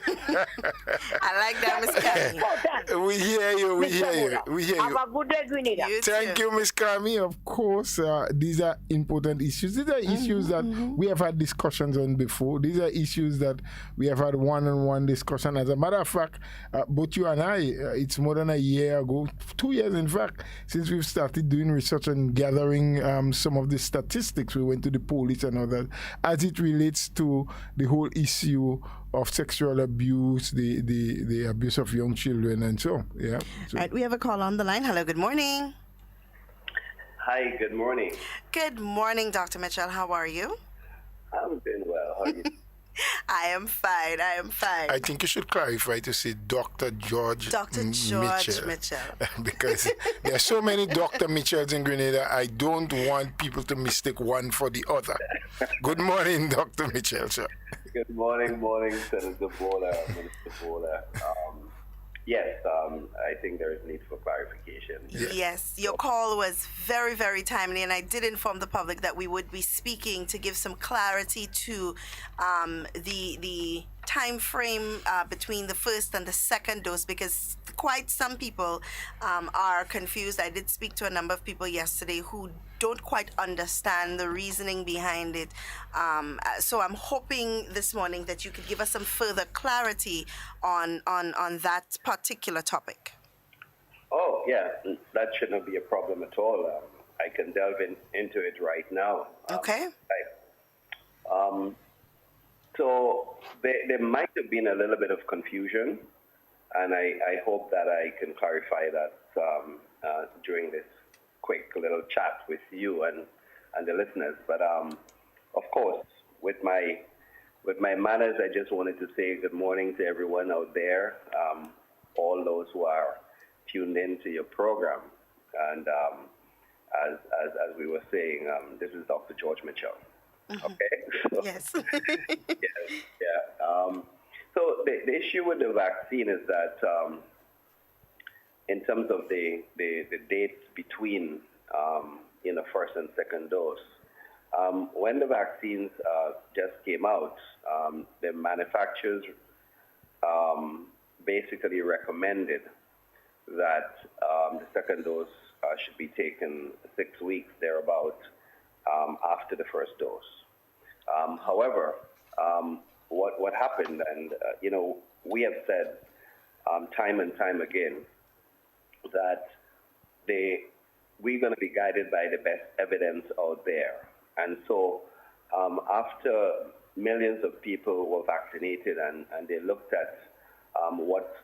I like that, Miss Cammy. We hear you. We hear you. We hear you. Have a good day, Grenada. Thank you, Miss Cammy. Of course, these are important issues. These are issues that we have had discussions on before. These are issues that we have had one-on-one discussion. As a matter of fact, both you and I, it's more than a year ago, 2 years in fact, since we've started doing research and gathering some of the statistics. We went to the police and all that as it relates to the whole issue of sexual abuse, the abuse of young children, and so on. Yeah. So. All right, we have a call on the line. Hello, good morning. Hi, good morning. Good morning, Dr. Mitchell. How are you? I'm doing well. How are you? I am fine. I think you should clarify to say Dr. George Mitchell. Because there are so many Dr. Mitchells in Grenada, I don't want people to mistake one for the other. Good morning, Dr. Mitchell, sir. Good morning, Senator Bola, Minister Bola. Yes, I think there is need for clarification. Yes, your call was very, very timely, and I did inform the public that we would be speaking to give some clarity to the time frame between the first and the second dose, because quite some people are confused. I did speak to a number of people yesterday who don't quite understand the reasoning behind it. So I'm hoping this morning that you could give us some further clarity on that particular topic. Oh, So, yeah, that should not be a problem at all. I can delve into it right now. Okay. So there might have been a little bit of confusion, and I hope that I can clarify that during this quick little chat with you and the listeners. But of course, with my manners, I just wanted to say good morning to everyone out there, all those who are tuned in to your program. And as we were saying, this is Dr. George Mitchell. Okay. So, Yes. yeah. So the issue with the vaccine is that in terms of the dates between first and second dose, when the vaccines just came out, the manufacturers basically recommended that the second dose should be taken 6 weeks thereabout after the first dose. However, what happened, and we have said time and time again that we're going to be guided by the best evidence out there. And so after millions of people were vaccinated and they looked at what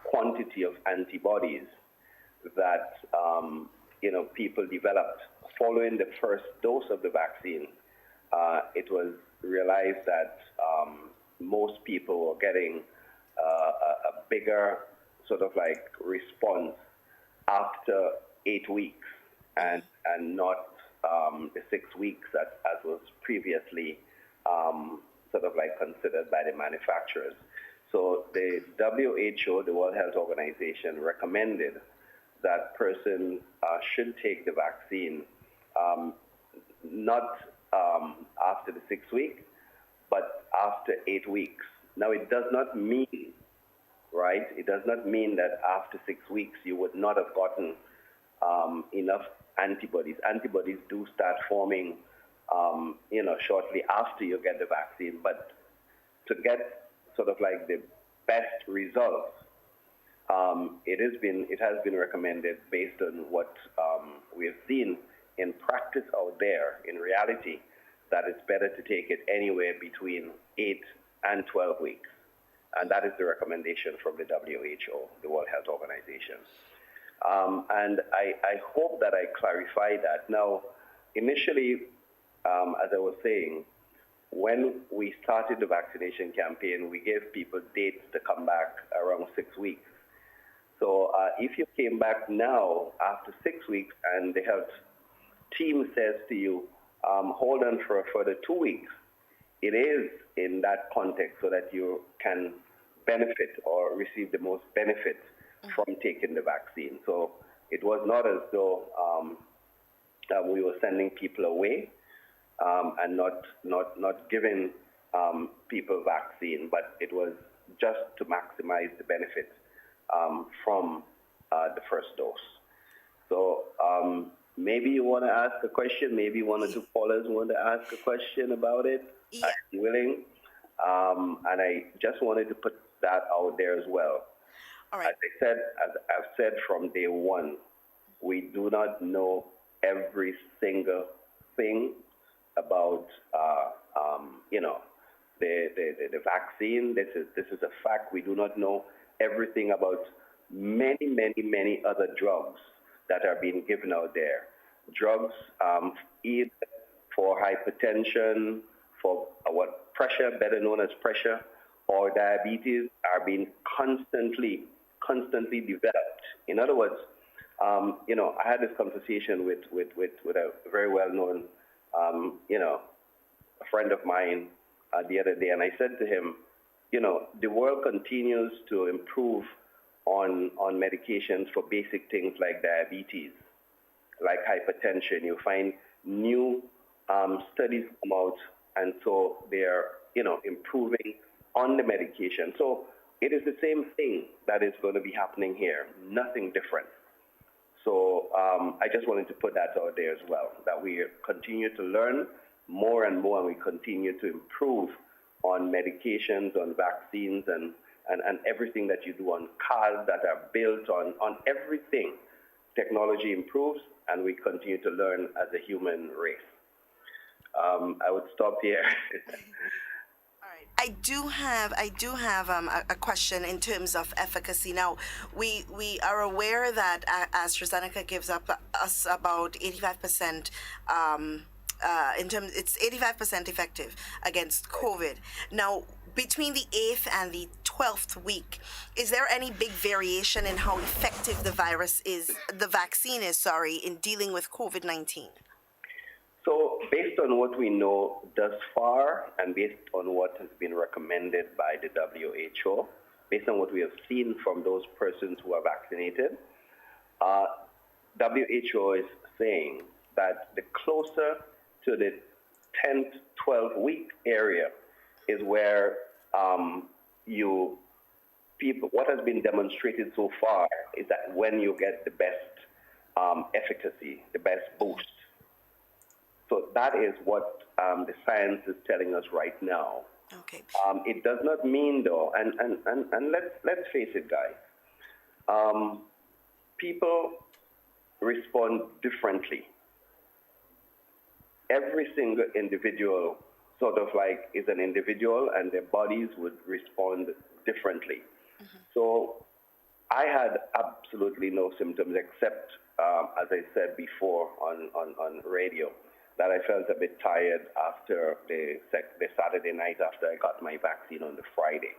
quantity of antibodies that people developed following the first dose of the vaccine, it was realized that most people were getting a bigger sort of like response after 8 weeks and not the 6 weeks as was previously sort of like considered by the manufacturers. So the WHO, the World Health Organization, recommended that person should take the vaccine not after the 6 week, but after 8 weeks. Now, it does not mean, right? It does not mean that after 6 weeks you would not have gotten enough antibodies. Antibodies do start forming, shortly after you get the vaccine. But to get sort of like the best results, it has been recommended based on what we have seen in practice out there, in reality, that it's better to take it anywhere between 8 and 12 weeks. And that is the recommendation from the WHO, the World Health Organization. And I hope that I clarify that. Now, initially, as I was saying, when we started the vaccination campaign, we gave people dates to come back around 6 weeks. So if you came back now after 6 weeks and the health team says to you, hold on for a further 2 weeks, it is in that context so that you can benefit or receive the most benefit from taking the vaccine. So it was not as though we were sending people away and not giving people vaccine, but it was just to maximize the benefit from the first dose. So maybe you want to ask a question, maybe one or two callers want to ask a question about it. Yeah. I'm willing. And I just wanted to put that out there as well. All right. As I've said from day one, we do not know every single thing about, the vaccine. This is a fact. We do not know everything about many other drugs that are being given out there. Drugs either for hypertension, for pressure, better known as pressure, or diabetes, are being constantly developed. In other words, I had this conversation with a very well-known, a friend of mine the other day, and I said to him, the world continues to improve on medications for basic things like diabetes, like hypertension. You find new studies come out, and so they are, improving on the medication. So it is the same thing that is going to be happening here, nothing different. So I just wanted to put that out there as well, that we continue to learn more and more, and we continue to improve on medications, on vaccines, and and everything that you do on cars that are built on everything. Technology improves, and we continue to learn as a human race. I would stop here. I do have a question in terms of efficacy. Now, we are aware that AstraZeneca gives us about 85%. In terms, it's 85% effective against COVID. Now, between the 8th and the 12th week, is there any big variation in how effective the vaccine is, in dealing with COVID-19? So based on what we know thus far and based on what has been recommended by the WHO, based on what we have seen from those persons who are vaccinated, WHO is saying that the closer to the 10th, 12th week area is where what has been demonstrated so far is that when you get the best efficacy, the best boost. So that is what the science is telling us right now. Okay. It does not mean, though, and let's face it, guys. People respond differently. Every single individual sort of like is an individual, and their bodies would respond differently. Mm-hmm. So I had absolutely no symptoms except, as I said before on radio, that I felt a bit tired after the Saturday night after I got my vaccine on the Friday.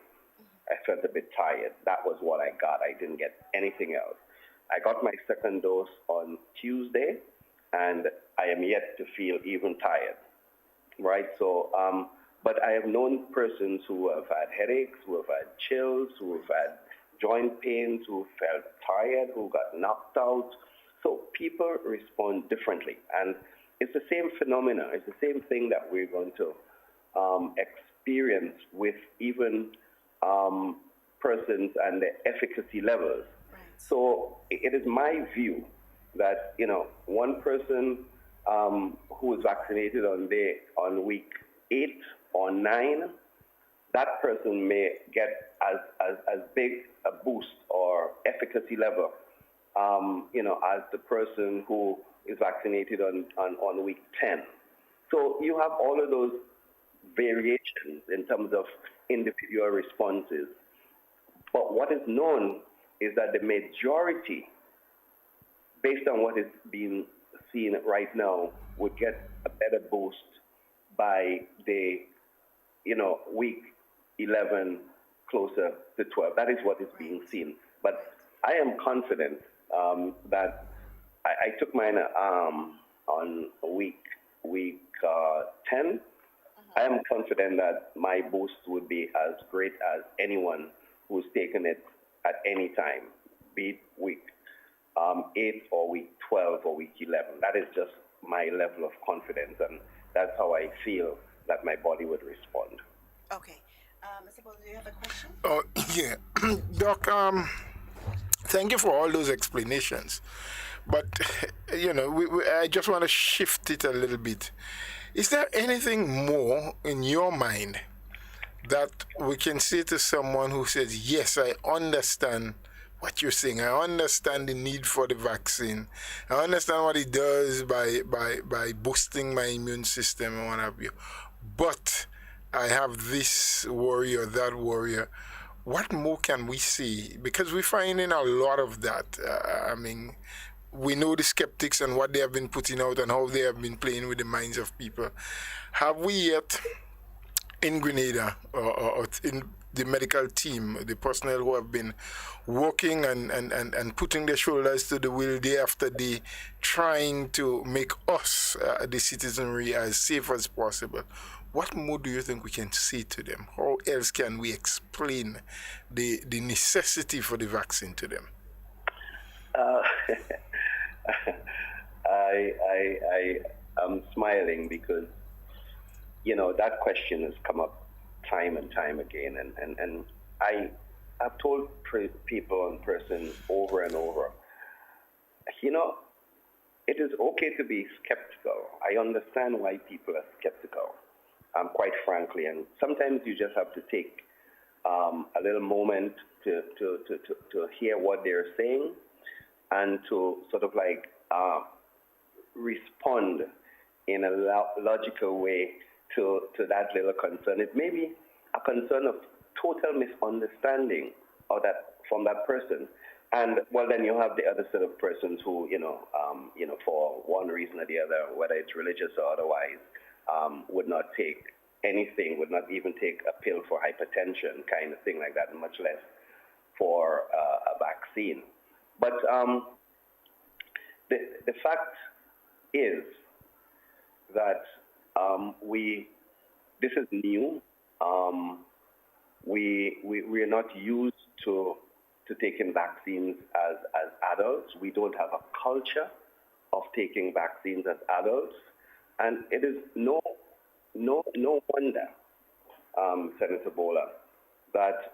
I felt a bit tired. That was what I got. I didn't get anything else. I got my second dose on Tuesday, and I am yet to feel even tired, right? So, but I have known persons who have had headaches, who have had chills, who have had joint pains, who felt tired, who got knocked out. So people respond differently. And it's the same phenomena. It's the same thing that we're going to experience with even persons and the efficacy levels. Right. So it is my view that, one person who is vaccinated on week 8 or 9, that person may get as big a boost or efficacy level, as the person who is vaccinated on week 10. So you have all of those variations in terms of individual responses. But what is known is that the majority, based on what is being seen right now, would get a better boost by the, week 11 closer to 12. That is what is being seen. But I am confident that I took mine on week 10. I am confident that my boost would be as great as anyone who's taken it at any time, be it week 8 or week 12 or week 11. That is just my level of confidence, and that's how I feel that my body would respond. Okay. Mr. Bowles, do you have a question? Oh, yeah. Doc, thank you for all those explanations. But, I just want to shift it a little bit. Is there anything more in your mind that we can say to someone who says, yes, I understand what you're saying. I understand the need for the vaccine. I understand what it does by boosting my immune system and what have you. But I have this worry or that worry. What more can we see? Because we're finding a lot of that. We know the skeptics and what they have been putting out and how they have been playing with the minds of people. Have we yet, in Grenada or in the medical team, the personnel who have been working and putting their shoulders to the wheel day after day, trying to make us, the citizenry, as safe as possible, what more do you think we can say to them? How else can we explain the necessity for the vaccine to them? I am smiling because, that question has come up time and time again. And I've told people in person over and over, it is okay to be skeptical. I understand why people are skeptical, quite frankly. And sometimes you just have to take a little moment to hear what they're saying and to sort of like respond in a logical way to that little concern. It may be a concern of total misunderstanding of that from that person. And well, then you have the other set of persons who, for one reason or the other, whether it's religious or otherwise, would not take anything, would not even take a pill for hypertension, kind of thing like that, much less for a vaccine. But the fact is that this is new. We are not used to taking vaccines as adults. We don't have a culture of taking vaccines as adults, and it is no wonder, Senator Bola, that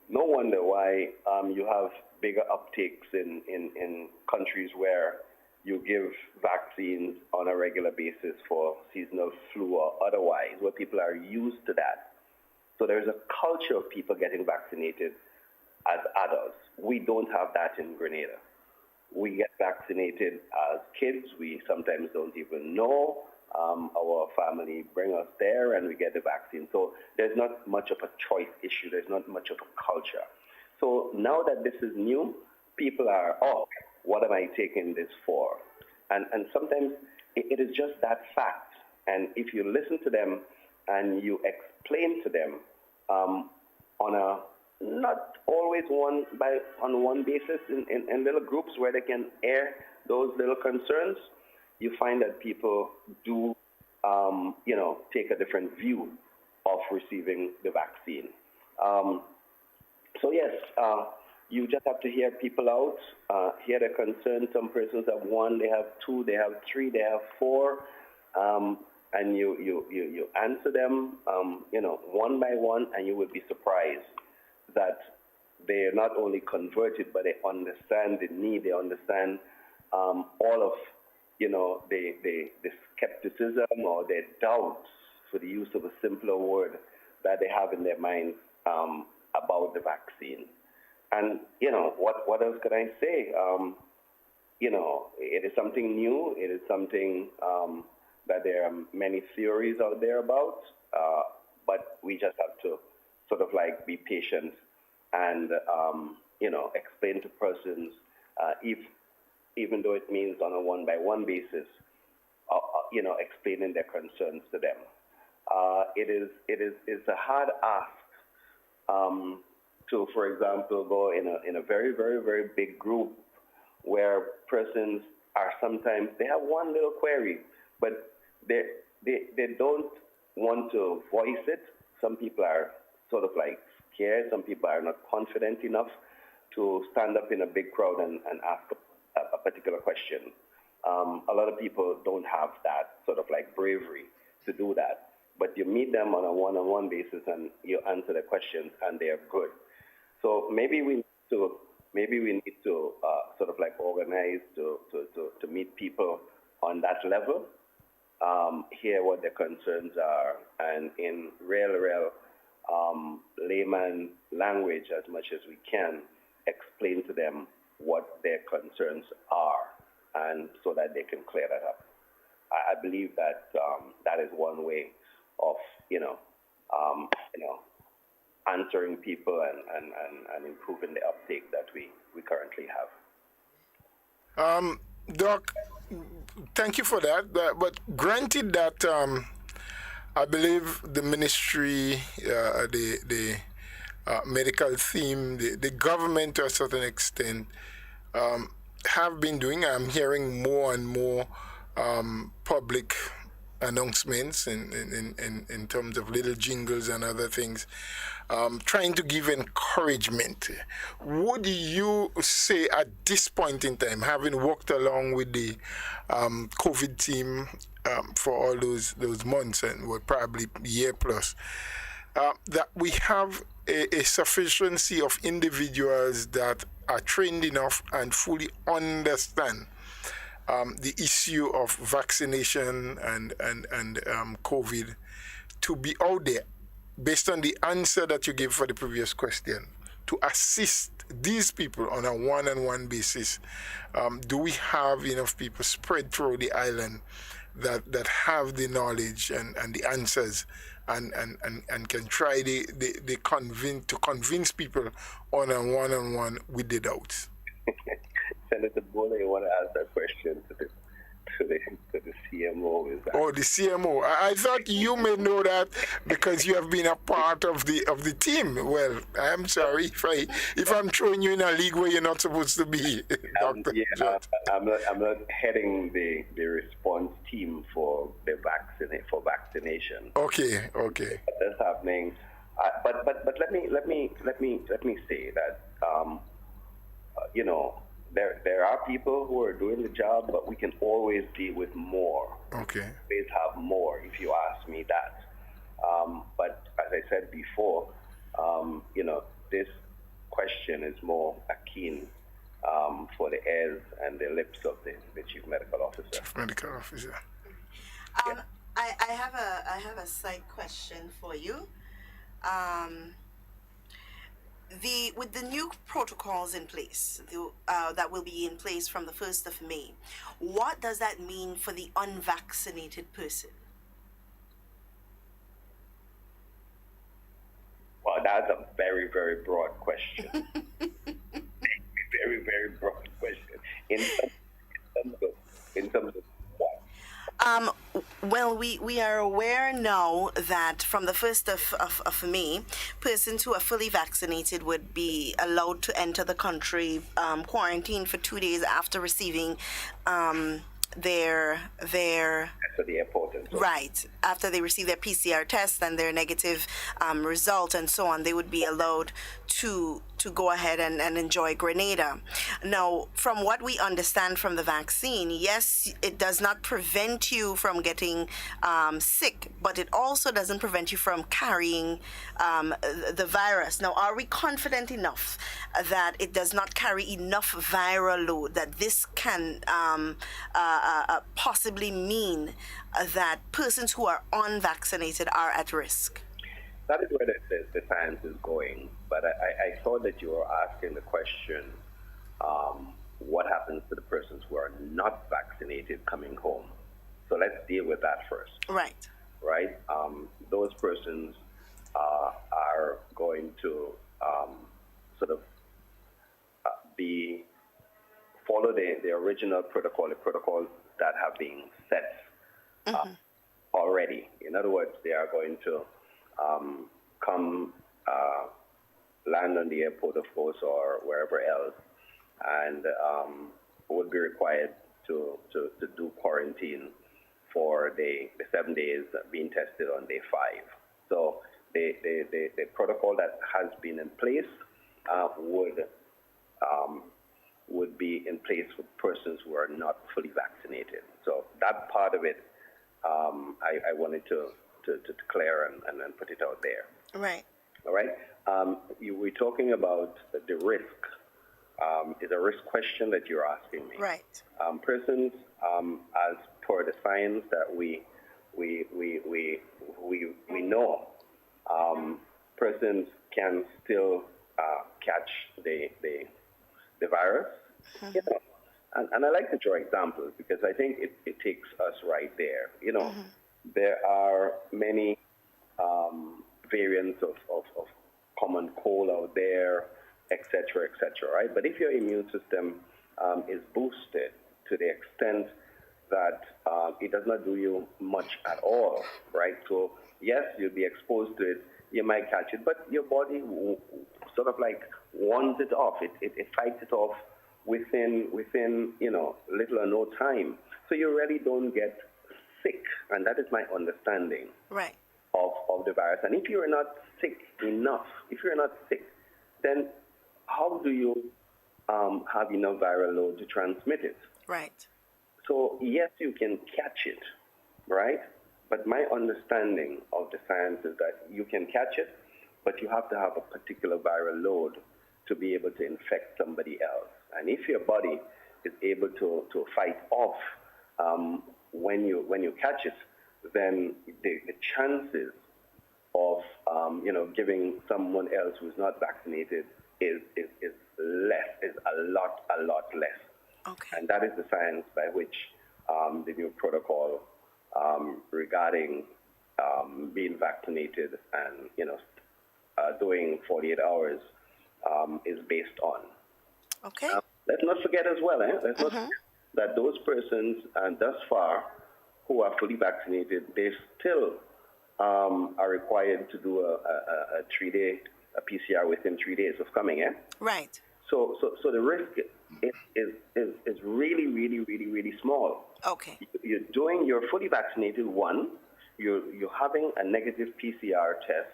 no wonder why you have bigger uptakes in countries where you give vaccines on a regular basis for seasonal flu or otherwise, where people are used to that. So there's a culture of people getting vaccinated as adults. We don't have that in Grenada. We get vaccinated as kids. We sometimes don't even know. Our family bring us there and we get the vaccine. So there's not much of a choice issue. There's not much of a culture. So now that this is new, people are, what am I taking this for? And sometimes it is just that fact. And if you listen to them and you explain to them on a not always on one basis in little groups where they can air those little concerns, you find that people do, take a different view of receiving the vaccine. So yes, you just have to hear people out, hear their concerns. Some persons have one, they have two, they have three, they have four, and you answer them, one by one, and you would be surprised that they are not only converted, but they understand the need, they understand all of, the skepticism or their doubts, for the use of a simpler word, that they have in their minds about the vaccine. And, what else could I say? It is something new. It is something that there are many theories out there about, but we just have to sort of like be patient and, explain to persons, even though it means on a one-by-one basis, explaining their concerns to them. It's a hard ask to, for example, go in a very, very, very big group where persons are sometimes, they have one little query, but they don't want to voice it. Some people are sort of like scared. Some people are not confident enough to stand up in a big crowd and ask a particular question. A lot of people don't have that sort of like bravery to do that. But you meet them on a one-on-one basis and you answer the questions and they are good. So maybe we need to sort of like organize to meet people on that level, hear what their concerns are, and in real layman language as much as we can, explain to them what their concerns are, and so that they can clear that up. I believe that that is one way of answering people and improving the uptake that we currently have. Doc, thank you for that. But granted that I believe the ministry, the medical team, the government to a certain extent have been doing, I'm hearing more and more public announcements in terms of little jingles and other things, trying to give encouragement. Would you say at this point in time, having worked along with the COVID team for all those months and were probably a year plus, that we have a sufficiency of individuals that are trained enough and fully understand the issue of vaccination and COVID to be out there based on the answer that you gave for the previous question, to assist these people on a one-on-one basis, do we have enough people spread through the island that have the knowledge and the answers and can try to convince people on a one-on-one with the doubts? Senator Bola, you want to ask that question to the CMO? Is that? Oh, the CMO. I thought you may know that because you have been a part of the team. Well, I'm sorry if I'm throwing you in a league where you're not supposed to be, Dr. I'm not heading the response team for vaccination. Okay. That's happening. But let me say that there are people who are doing the job, but we can always deal with more. Okay. Always have more, if you ask me that. But as I said before, this question is more akin for the ears and the lips of the Chief Medical Officer. Chief Medical Officer. I have a side question for you. With the new protocols in place that will be in place from the 1st of May, what does that mean for the unvaccinated person? Well, that's a very, very broad question. Very, very broad question. In terms of what? Well, we are aware now that from the 1st of May, persons who are fully vaccinated would be allowed to enter the country, quarantined for 2 days after receiving their to the airport and so on. Right. After they receive their PCR test and their negative result and so on, they would be allowed to go ahead and enjoy Grenada. Now, from what we understand from the vaccine, yes, it does not prevent you from getting sick, but it also doesn't prevent you from carrying the virus. Now, are we confident enough that it does not carry enough viral load that this can possibly mean that persons who are unvaccinated are at risk? That is where the science is going. But I thought that you were asking the question, what happens to the persons who are not vaccinated coming home? So let's deal with that first. Right. Right? Those persons are going to follow the original protocol, the protocols that have been set already. In other words, they are going to come land on the airport, of course, or wherever else, and would be required to do quarantine for the 7 days being tested on day 5. So the protocol that has been in place would be in place for persons who are not fully vaccinated. So that part of it, I wanted to clear and put it out there. Right. All right. You were talking about the risk. Is a risk question that you're asking me. Right. Persons, as per the science that we know, persons can still catch the virus. You know, and I like to draw examples because I think it takes us right there. You know, there are many variants of common cold out there, etc., right? But if your immune system is boosted to the extent that it does not do you much at all, right? So yes, you'll be exposed to it, you might catch it, but your body sort of like warns it off. It fights it off within little or no time. So you really don't get sick, and that is my understanding. Right. Of the virus. And if you're not sick enough, then how do you have enough viral load to transmit it? Right. So yes, you can catch it, right? But my understanding of the science is that you can catch it, but you have to have a particular viral load to be able to infect somebody else. And if your body is able to fight off when you catch it, then the chances of giving someone else who's not vaccinated is less, is a lot less. Okay. And that is the science by which the new protocol regarding being vaccinated and doing 48 hours is based on. Okay. Let's not forget as well, let's not forget that those persons, thus far, who are fully vaccinated, they still are required to do a 3-day PCR within 3 days of coming, Right. So the risk is really small. Okay. You're fully vaccinated, one, you're having a negative PCR test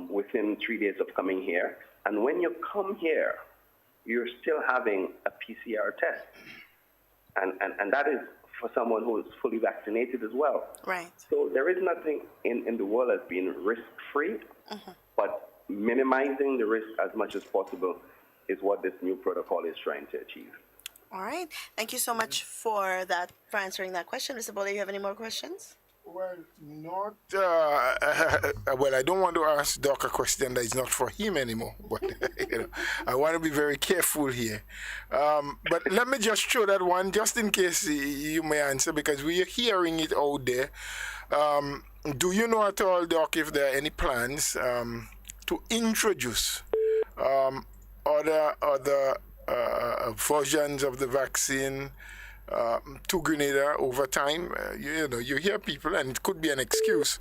within 3 days of coming here, and when you come here, you're still having a PCR test. And that is for someone who is fully vaccinated as well. Right. So there is nothing in the world that's been risk-free, but minimizing the risk as much as possible is what this new protocol is trying to achieve. All right. Thank you so much for answering that question. Mr. Bowler, you have any more questions? Well, not. Well, I don't want to ask Doc a question that is not for him anymore. But I want to be very careful here. But let me just throw that one, just in case you may answer, because we are hearing it out there. Do you know at all, Doc, if there are any plans to introduce other versions of the vaccine to Grenada over time? You hear people, and it could be an excuse,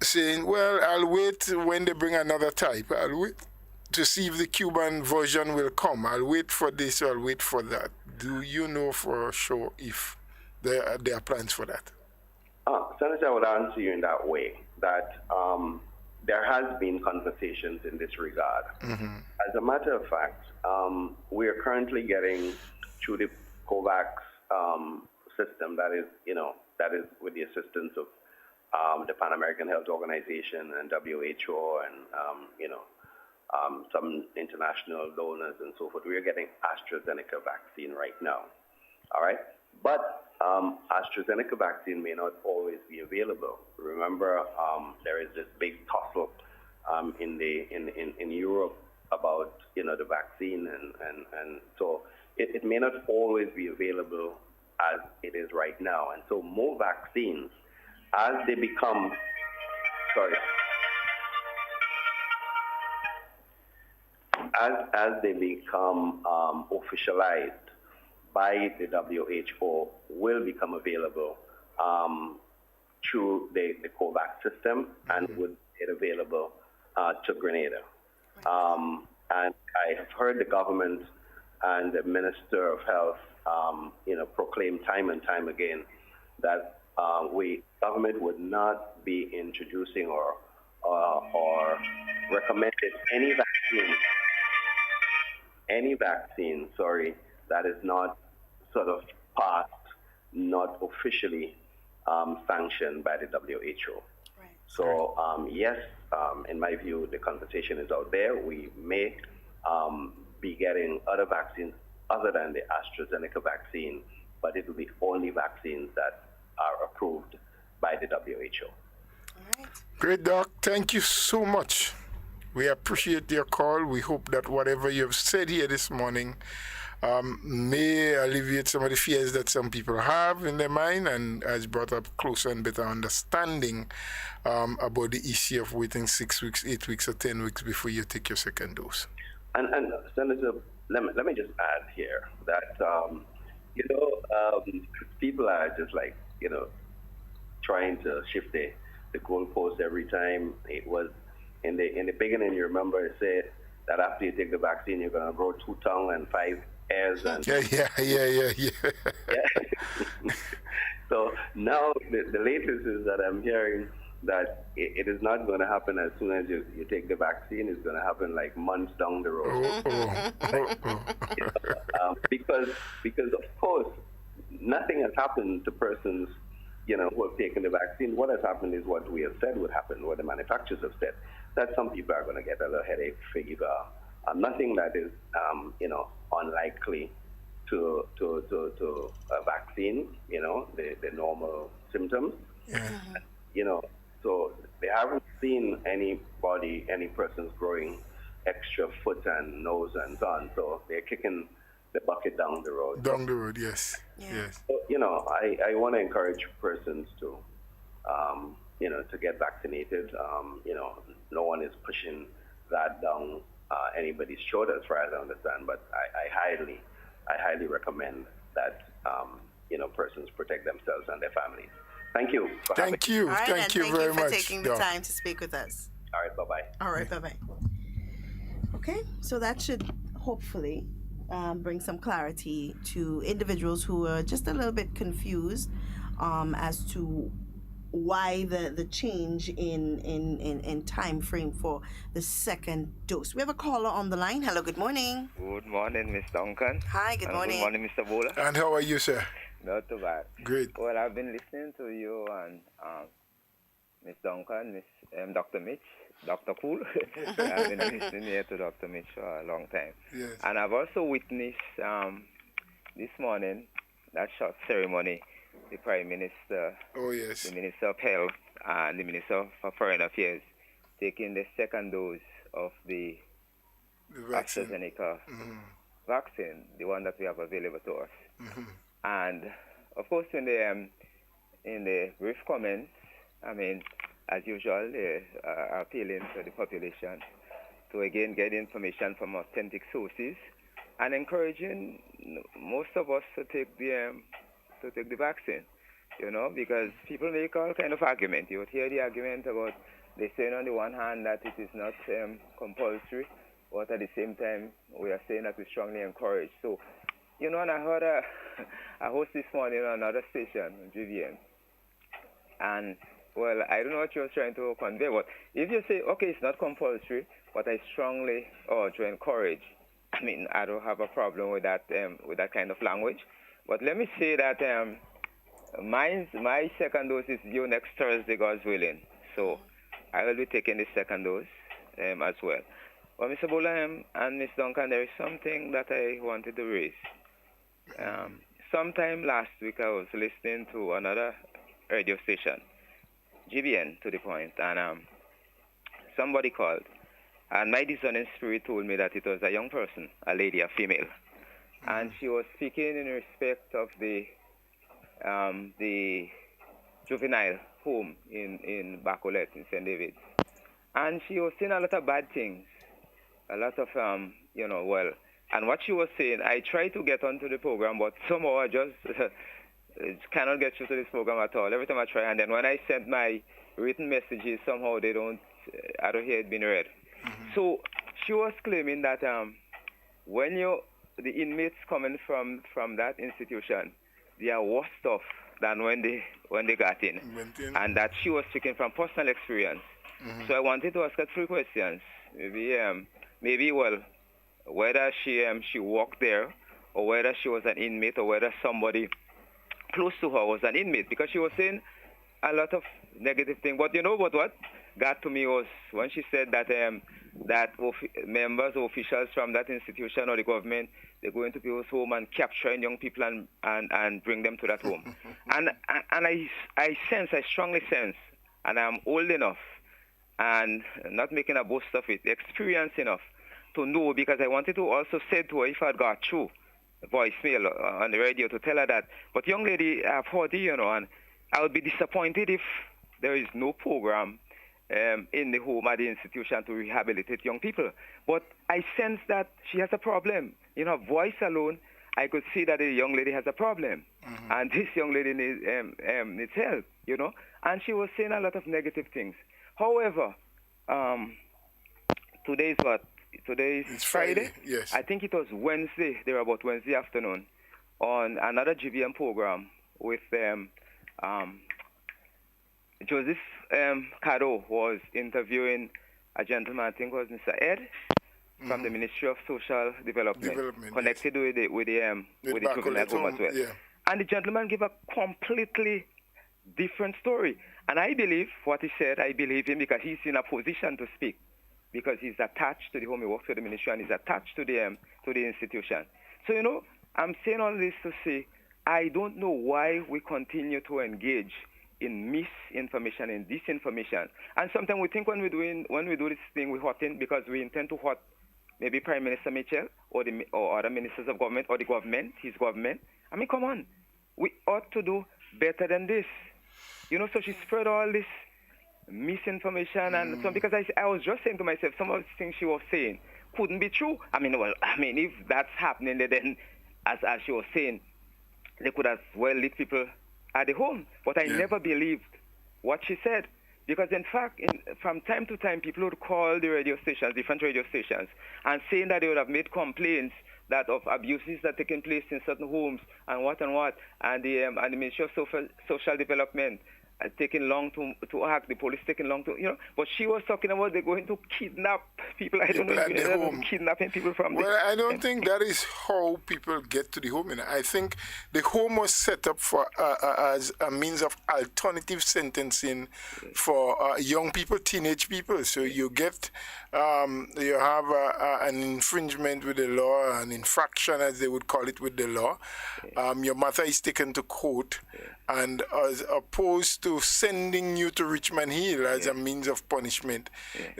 saying, well, I'll wait when they bring another type. I'll wait to see if the Cuban version will come. I'll wait for this, or I'll wait for that. Do you know for sure if there are plans for that? Senator, I would answer you in that way, that there has been conversations in this regard. As a matter of fact, we are currently getting through the COVAX system, that is with the assistance of the Pan American Health Organization and WHO and some international donors and so forth. We are getting AstraZeneca vaccine right now. All right, but AstraZeneca vaccine may not always be available. Remember, there is this big tussle in Europe about the vaccine, and so it may not always be available as it is right now. And so more vaccines, as they become officialized by the WHO, will become available through the COVAX system and would be available to Grenada. And I have heard the government and the Minister of Health, proclaim time and time again that government would not be introducing or recommended any vaccine, that is not sort of passed, not officially sanctioned by the WHO. Right. So yes, in my view, the conversation is out there. We may be getting other vaccines other than the AstraZeneca vaccine, but it will be only vaccines that are approved by the WHO. All right. Great, Doc. Thank you so much. We appreciate your call. We hope that whatever you have said here this morning may alleviate some of the fears that some people have in their mind, and has brought up closer and better understanding about the issue of waiting 6 weeks, 8 weeks, or 10 weeks before you take your second dose. And Senator, let me just add here that people are just trying to shift the goalpost every time. It was in the beginning. You remember it said that after you take the vaccine, you're going to grow 2 tongues and 5 hairs. And Yeah. So now the latest is that I'm hearing that it is not going to happen as soon as you take the vaccine. It's going to happen like months down the road. Because of course nothing has happened to persons who have taken the vaccine. What has happened is what we have said would happen, what the manufacturers have said, that some people are going to get a little headache, fever, nothing that is unlikely to a vaccine, the normal symptoms. So They haven't seen any persons growing extra foot and nose and so on. So they're kicking the bucket down the road. Down the road, yes. Yes. So, I want to encourage persons to, to get vaccinated. No one is pushing that down anybody's shoulder, as far as I understand. But I highly recommend that, persons protect themselves and their families. Thank you. Thank you. All right, Thank you thank very you for much. taking the time to speak with us. All right, bye-bye. All right, bye-bye. Okay, so that should hopefully bring some clarity to individuals who are just a little bit confused as to why the change in time frame for the second dose. We have a caller on the line. Hello, good morning. Good morning, Miss Duncan. Hi, good morning. Good morning, Mr. Bowler. And how are you, sir? Not too bad. Great. Well, I've been listening to you and Miss Duncan, Dr. Mitch, Dr. Cool. I've been listening here to Dr. Mitch for a long time. Yes. And I've also witnessed this morning that short ceremony, the Prime Minister, the Minister of Health, and the Minister of Foreign Affairs taking the second dose of the AstraZeneca vaccine, the one that we have available to us. And of course, in the brief comments, I mean, as usual, they are appealing to the population to again get information from authentic sources and encouraging most of us to take the vaccine. Because people make all kind of argument. You would hear the argument about they saying on the one hand that it is not compulsory, but at the same time we are saying that we strongly encourage. So, and I heard a host this morning on another station, GVM, and well, I don't know what you're trying to convey, but if you say, okay, it's not compulsory, but I strongly urge to encourage, I mean, I don't have a problem with that kind of language. But let me say that my second dose is due next Thursday, God's willing. So I will be taking the second dose as well. But Mr. Bola and Ms. Duncan, there is something that I wanted to raise. Sometime last week, I was listening to another radio station, GBN to the point, and somebody called, and my discerning spirit told me that it was a young person, a lady, a female, and she was speaking in respect of the juvenile home in Bacolet, in St. David's, and she was saying a lot of bad things, a lot of and what she was saying, I tried to get onto the program, but somehow I just cannot get through to this program at all. Every time I try, and then when I send my written messages, somehow I don't hear it being read. So she was claiming that when the inmates coming from that institution, they are worse off than when they got in, and that she was speaking from personal experience. So I wanted to ask her 3 questions. Maybe whether she worked there, or whether she was an inmate, or whether somebody close to her was an inmate, because she was saying a lot of negative things. But what got to me was when she said that members or officials from that institution or the government, they go into people's home and capturing young people and bring them to that home. and I strongly sense, and I'm old enough and not making a boast of it, experienced enough to know, because I wanted to also say to her if I'd got through voicemail on the radio to tell her that, but young lady, I've heard you, and I would be disappointed if there is no program in the home at the institution to rehabilitate young people. But I sense that she has a problem. In her voice alone, I could see that the young lady has a problem. And this young lady needs help, And she was saying a lot of negative things. However, today is what? Today is Friday. Yes. I think it was Wednesday, there about Wednesday afternoon, on another GBM program with Joseph Cado was interviewing a gentleman, I think it was Mr. Ed, from the Ministry of Social Development connected with the juvenile home as well. Yeah. And the gentleman gave a completely different story. And I believe what he said, I believe him because he's in a position to speak, because he's attached to the home, he works for the ministry, and he's attached to the institution. So, I'm saying all this to say, I don't know why we continue to engage in misinformation and disinformation. And sometimes we think when we do this thing, we're hurting because we intend to hurt maybe Prime Minister Mitchell or other ministers of government or the government, his government. I mean, come on. We ought to do better than this. You know, so she spread all this misinformation and so because I was just saying to myself, some of the things she was saying couldn't be true. I mean, if that's happening, then as she was saying, they could as well lead people at the home. But I never believed what she said. Because, in fact, from time to time, people would call the radio stations, different radio stations, and saying that they would have made complaints that of abuses that are taking place in certain homes and what, and the Ministry of Social Development taking long to act, the police taking long to, but she was talking about they're going to kidnap people. I don't know if they're kidnapping people from I don't think that is how people get to the home. I think the home was set up for as a means of alternative sentencing for young people, teenage people. So you get, you have an infringement with the law, an infraction as they would call it with the law. Your mother is taken to court, and as opposed to sending you to Richmond Hill as a means of punishment,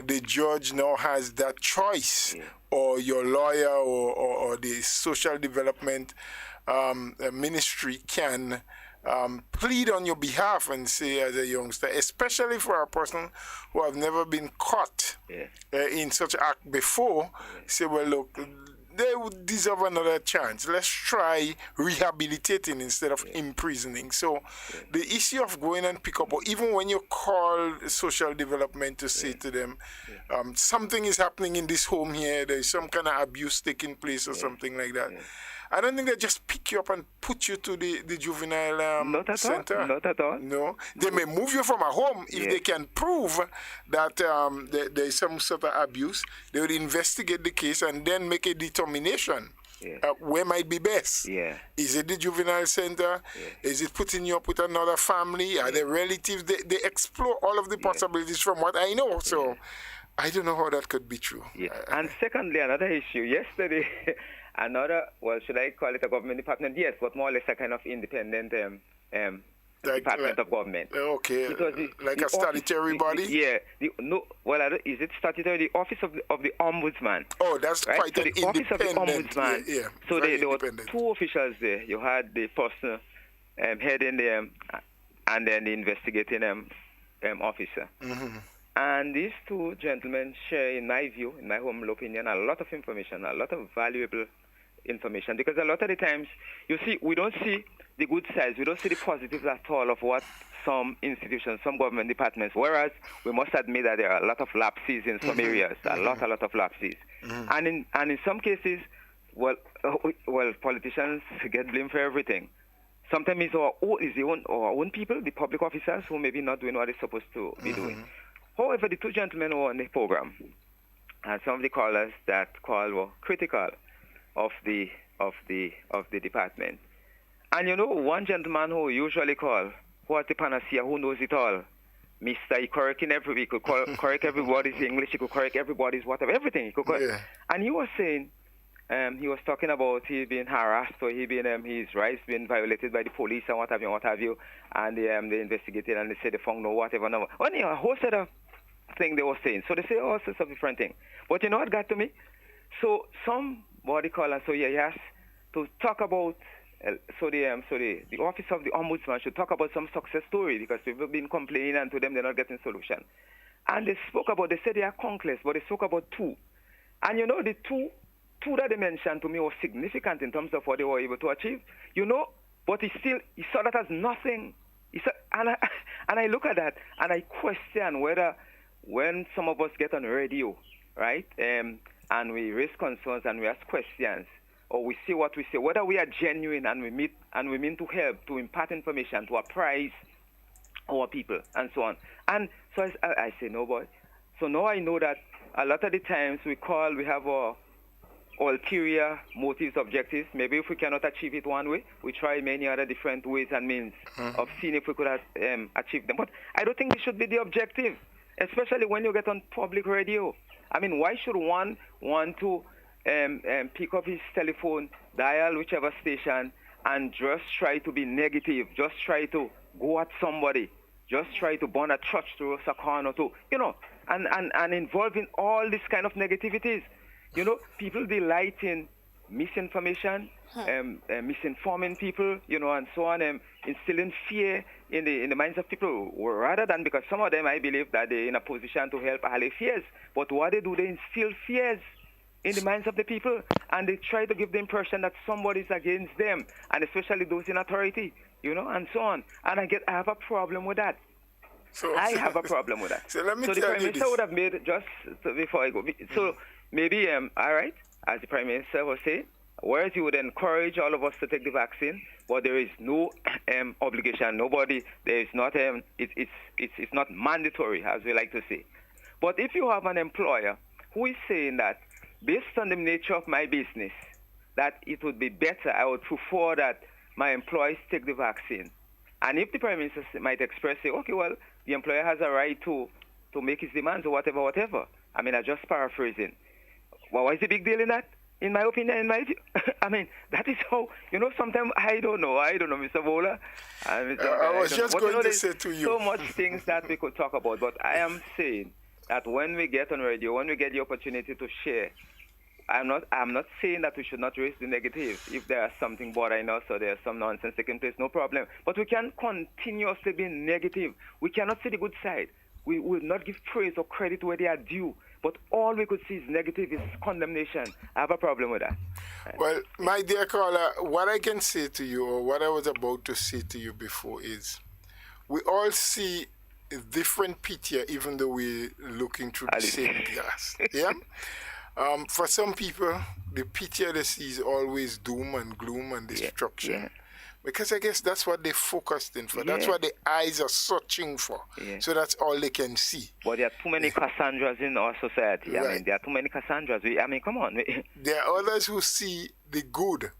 the judge now has that choice, or your lawyer or the social development ministry can plead on your behalf and say, as a youngster, especially for a person who have never been caught in such act before, say, well, look, they would deserve another chance. Let's try rehabilitating instead of imprisoning. So the issue of going and pick up, or even when you call social development to say to them, something is happening in this home here, there's some kind of abuse taking place or something like that. I don't think they just pick you up and put you to the juvenile center. Not at all. No. They may move you from a home if they can prove that there is some sort of abuse. They will investigate the case and then make a determination where might be best. Is it the juvenile center? Is it putting you up with another family? Are there relatives? They explore all of the possibilities from what I know. So I don't know how that could be true. And secondly, another issue. Yesterday, should I call it a government department? Yes, but more or less a kind of independent department of government. Okay, like a statutory body? Is it statutory? The Office of the Ombudsman. Oh, that's right? quite so an the Office of the independent. Ombudsman. So there were two officials there. You had the person heading the and then the investigating officer. And these two gentlemen share, in my view, in my humble opinion, a lot of information, a lot of valuable information. Because a lot of the times, you see, we don't see the good sides, we don't see the positives at all of what some institutions, some government departments, whereas we must admit that there are a lot of lapses in some areas, a lot of lapses. And in some cases, politicians get blamed for everything. Sometimes it's our own people, the public officers, who may be not doing what they're supposed to be doing. However, the two gentlemen who were on the program, and some of the callers that called were critical of the department. And one gentleman who usually call, who has the panacea, who knows it all, Mr. He correcting he could correct everybody's English, he could correct everybody's whatever, everything. He could correct. And he was saying, he was talking about he being harassed, or his rights being violated by the police and what have you, and they investigated and they said they found no whatever. A whole set of thing they were saying. So they say all sorts of different things. But you know what got to me? So somebody called and so he has to talk about the Office of the Ombudsman should talk about some success story, because people have been complaining and to them they're not getting solution. And they said they are countless, but they spoke about two. And the two that they mentioned to me was significant in terms of what they were able to achieve. But he saw that as nothing. And I look at that and I question whether when some of us get on radio, right, and we raise concerns and we ask questions, or we say what we say, whether we are genuine and we mean to help, to impart information, to apprise our people, and so on. And so I say, no, boy. So now I know that a lot of the times we have our ulterior motives, objectives. Maybe if we cannot achieve it one way, we try many other different ways and means of seeing if we could achieve them. But I don't think this should be the objective, especially when you get on public radio. I mean, why should one want to pick up his telephone, dial whichever station, and just try to be negative, just try to go at somebody? just try to burn a church to a corner to, and involving all this kind of negativities. People delight in misinformation, misinforming people, and so on, instilling fear in the minds of people, rather than, because some of them, I believe that they're in a position to help allay fears. But what they do, they instill fears in the minds of the people, and they try to give the impression that somebody's against them, and especially those in authority, and so on. And I have a problem with that. I have a problem with that. So let me the tell Prime you Minister this. would have made, just before I go, so maybe, all right, as the Prime Minister will say, whereas he would encourage all of us to take the vaccine, but there is no obligation. There is not, it's not mandatory, as we like to say. But if you have an employer who is saying that, based on the nature of my business, that it would be better, I would prefer that my employees take the vaccine. And if the Prime Minister might express, say, okay, well, the employer has a right to make his demands or whatever. I mean, I'm just paraphrasing. Well, what is the big deal in that? In my opinion, in my view, I mean, that is how, sometimes I don't know, Mr. Bola. I was just going to say to you. So much things that we could talk about, but I am saying that when we get on radio, when we get the opportunity to share, I'm not saying that we should not raise the negative. If there is something bothering us or there's some nonsense taking place, no problem. But we can't continuously be negative. We cannot see the good side. We will not give praise or credit where they are due. But all we could see is negative, is condemnation. I have a problem with that. Well, my dear caller, what I can say to you, or what I was about to say to you before, is we all see a different picture, even though we're looking through the same glass. Yeah? For some people, the picture they see is always doom and gloom and destruction. Yeah. Because I guess that's what they focused in for. That's what the eyes are searching for. Yeah. So that's all they can see. But there are too many Cassandras in our society. Right. I mean, there are too many Cassandras. Come on. There are others who see the good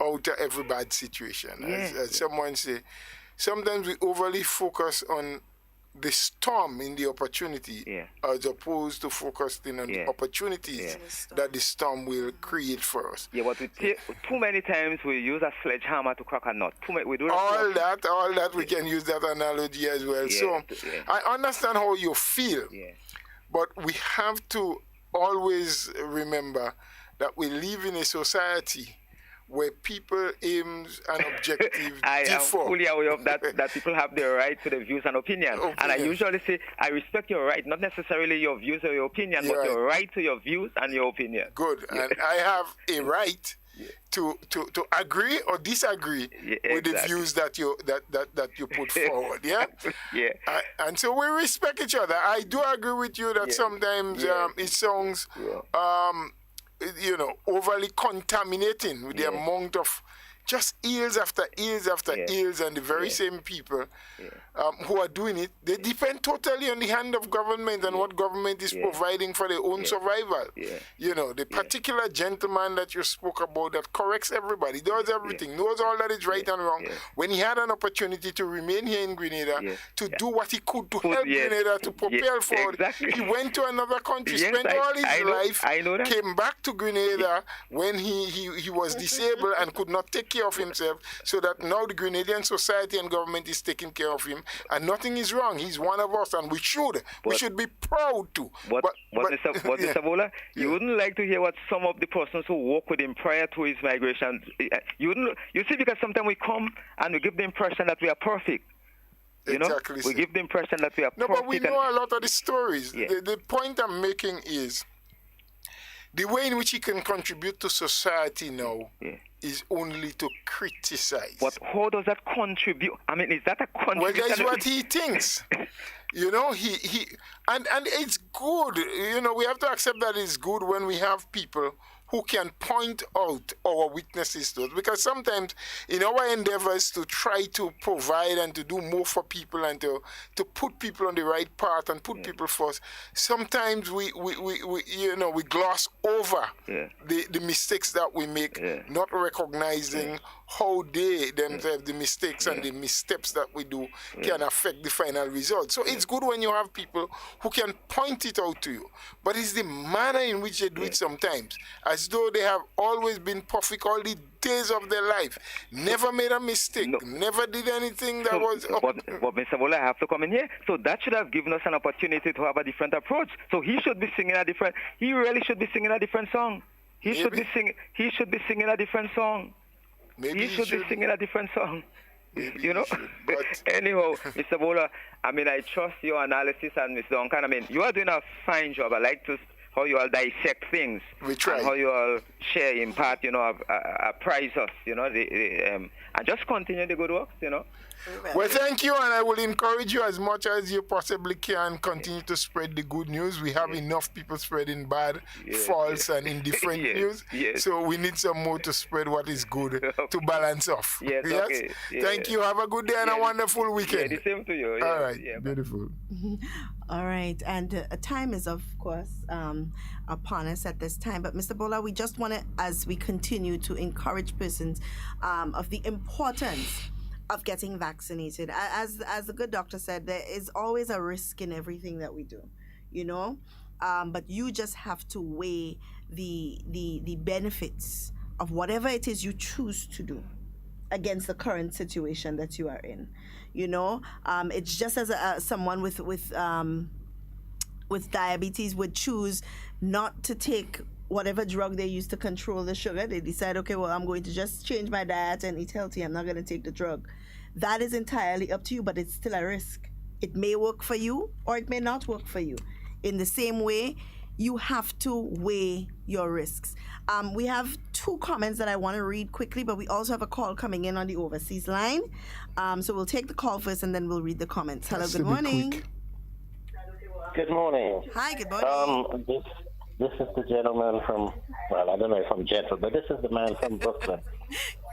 out of every bad situation. As someone say, sometimes we overly focus on the storm in the opportunity as opposed to focusing on the opportunities that the storm will create for us. Yeah, but too many times we use a sledgehammer to crack a nut. We do all that we can use that analogy as well. So I understand how you feel, but we have to always remember that we live in a society where people aims and objectives I differ. am fully aware of that people have their right to their views and opinions. And I usually say, I respect your right, not necessarily your views or your opinion, but your right to your views and your opinion. Good. And I have a right to agree or disagree with the views that you put forward. Yeah? And so we respect each other. I do agree with you that sometimes it sounds overly contaminating with the amount of just years after years after years, and the very same people who are doing it, they depend totally on the hand of government and what government is providing for their own survival. The particular gentleman that you spoke about that corrects everybody, does everything, knows all that is right and wrong. When he had an opportunity to remain here in Grenada, to do what he could to help Grenada to propel forward, he went to another country, spent all his life, came back to Grenada when he was disabled and could not take care of himself, so that now the Grenadian society and government is taking care of him, and nothing is wrong. He's one of us, and we should be proud to. But Mr. Bola, you wouldn't like to hear what some of the persons who work with him prior to his migration, you see, because sometimes we come and we give the impression that we are perfect. Exactly. We give the impression that we are perfect. No, but we know a lot of the stories. The point I'm making is the way in which he can contribute to society now is only to criticize. But how does that contribute? I mean, is that a contribution? Well, that's what he thinks. He and it's good. We have to accept that it's good when we have people who can point out our weaknesses to us. Because sometimes in our endeavors to try to provide and to do more for people and to put people on the right path and put people first, sometimes we gloss over the mistakes that we make, not recognizing how they themselves, the mistakes and the missteps that we do can affect the final result. So it's good when you have people who can point it out to you. But it's the manner in which they do it sometimes, as though they have always been perfect all the days of their life. Never made a mistake. Never did anything that was... But Mr. Bola, I have to come in here. So that should have given us an opportunity to have a different approach. So he should be singing he really should be singing a different song. He should be singing a different song. Maybe he should be singing a different song. You know? Anyhow, Mr. Bola, I mean, I trust your analysis, and Mr. Duncan, I mean, you are doing a fine job. I like to how you all dissect things. We try. And how you all share, in part, you know, apprise us, you know, and just continue the good work, you know. Well, thank you, and I will encourage you as much as you possibly can. Continue to spread the good news. We have enough people spreading bad, false, and indifferent news. So we need some more to spread what is good to balance off. Yes. Okay. Thank you. Have a good day and a wonderful weekend. The same to you. All right. Beautiful. All right. And time is, of course, upon us at this time. But Mr. Bola, we just want to, as we continue to encourage persons of the importance of getting vaccinated. As the good doctor said, there is always a risk in everything that we do, you know, but you just have to weigh the benefits of whatever it is you choose to do against the current situation that you are in. You know, it's just as someone with diabetes would choose not to take whatever drug they use to control the sugar. They decide, okay, well, I'm going to just change my diet and eat healthy. I'm not going to take the drug. That is entirely up to you, but it's still a risk. It may work for you or it may not work for you. In the same way, you have to weigh your risks. We have two comments that I want to read quickly, but we also have a call coming in on the overseas line. So we'll take the call first and then we'll read the comments. Hello, good morning. Good morning. Hi, good morning. This is the gentleman from, well, I don't know if I'm gentle, but this is the man from Brooklyn.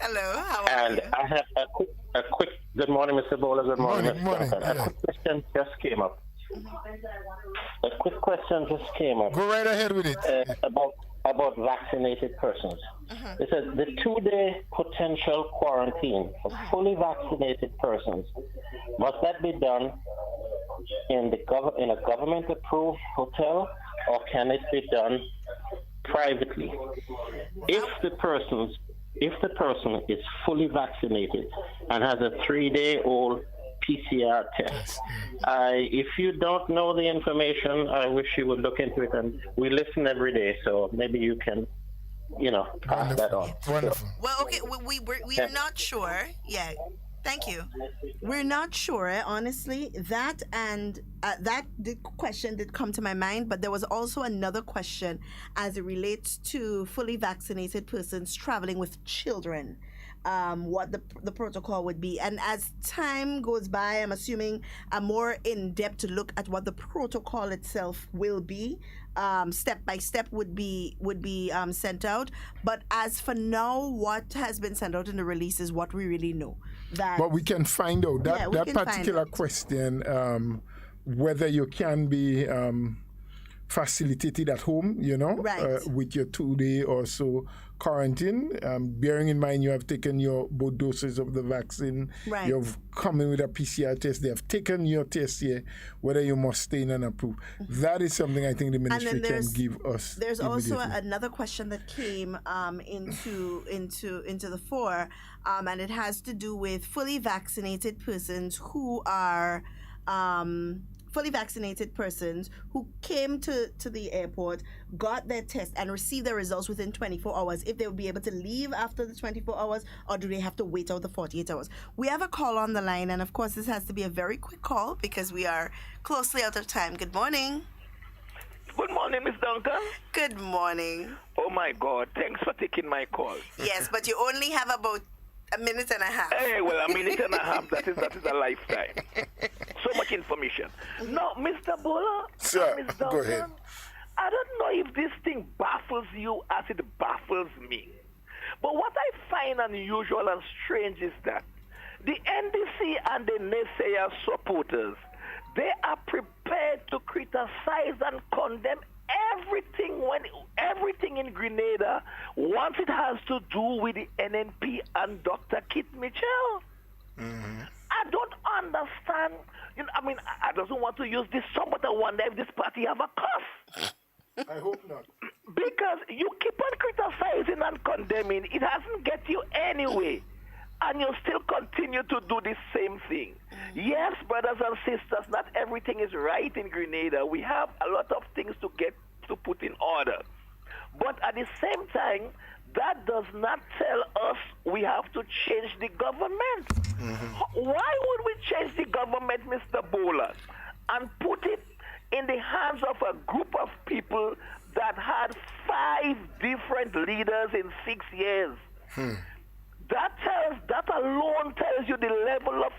Hello, how are you? And I have a quick, good morning, Mr. Bowler, good morning, Mr. Duncan. A quick question just came up. Go right ahead with it. About vaccinated persons. It says the 2-day potential quarantine for fully vaccinated persons, must that be done in a government-approved hotel, or can it be done privately? If the person is fully vaccinated and has a 3-day-old PCR test, if you don't know the information, I wish you would look into it. And we listen every day, so maybe you can, pass that on. Wonderful. Well, okay, we're not sure. Yeah. Thank you. We're not sure, honestly. That question did come to my mind, but there was also another question as it relates to fully vaccinated persons traveling with children. What the protocol would be. And as time goes by, I'm assuming a more in-depth look at what the protocol itself will be. Step by step would be sent out. But as for now, what has been sent out in the release is what we really know. But we can find out that particular question, whether you can be facilitated at home, with your 2-day or so quarantine, bearing in mind you have taken your both doses of the vaccine, you've come in with a PCR test, they have taken your test here, whether you must stay in and approve. That is something I think the ministry can give us. There's also another question that came into the fore, and it has to do with fully vaccinated persons who are fully vaccinated persons who came to the airport, got their test, and received their results within 24 hours, if they would be able to leave after the 24 hours, or do they have to wait out the 48 hours? We have a call on the line, and of course, this has to be a very quick call because we are closely out of time. Good morning. Good morning, Miss Duncan. Good morning. Oh, my God. Thanks for taking my call. Yes, but you only have about a minute and a half. Hey, well, a minute and a half, that is a lifetime. So much information. Now, Mr. Bola, sir, Ms. Duncan, go ahead. I don't know if this thing baffles you as it baffles me. But what I find unusual and strange is that the NDC and the naysayer supporters, they are prepared to criticize and condemn everything in Grenada once it has to do with the NNP and Dr. Kit Mitchell. Mm-hmm. I don't understand. I don't want to use this song, but I wonder if this party have a curse. I hope not. Because you keep on criticizing and condemning. It hasn't get you Grenada, we have a lot of things to get to put in order. But at the same time, that does not tell us we have to change the government. Why would we change the government, Mr. Bowler, and put it in the hands of a group of people that had 5 different leaders in 6 years? That alone tells you the level of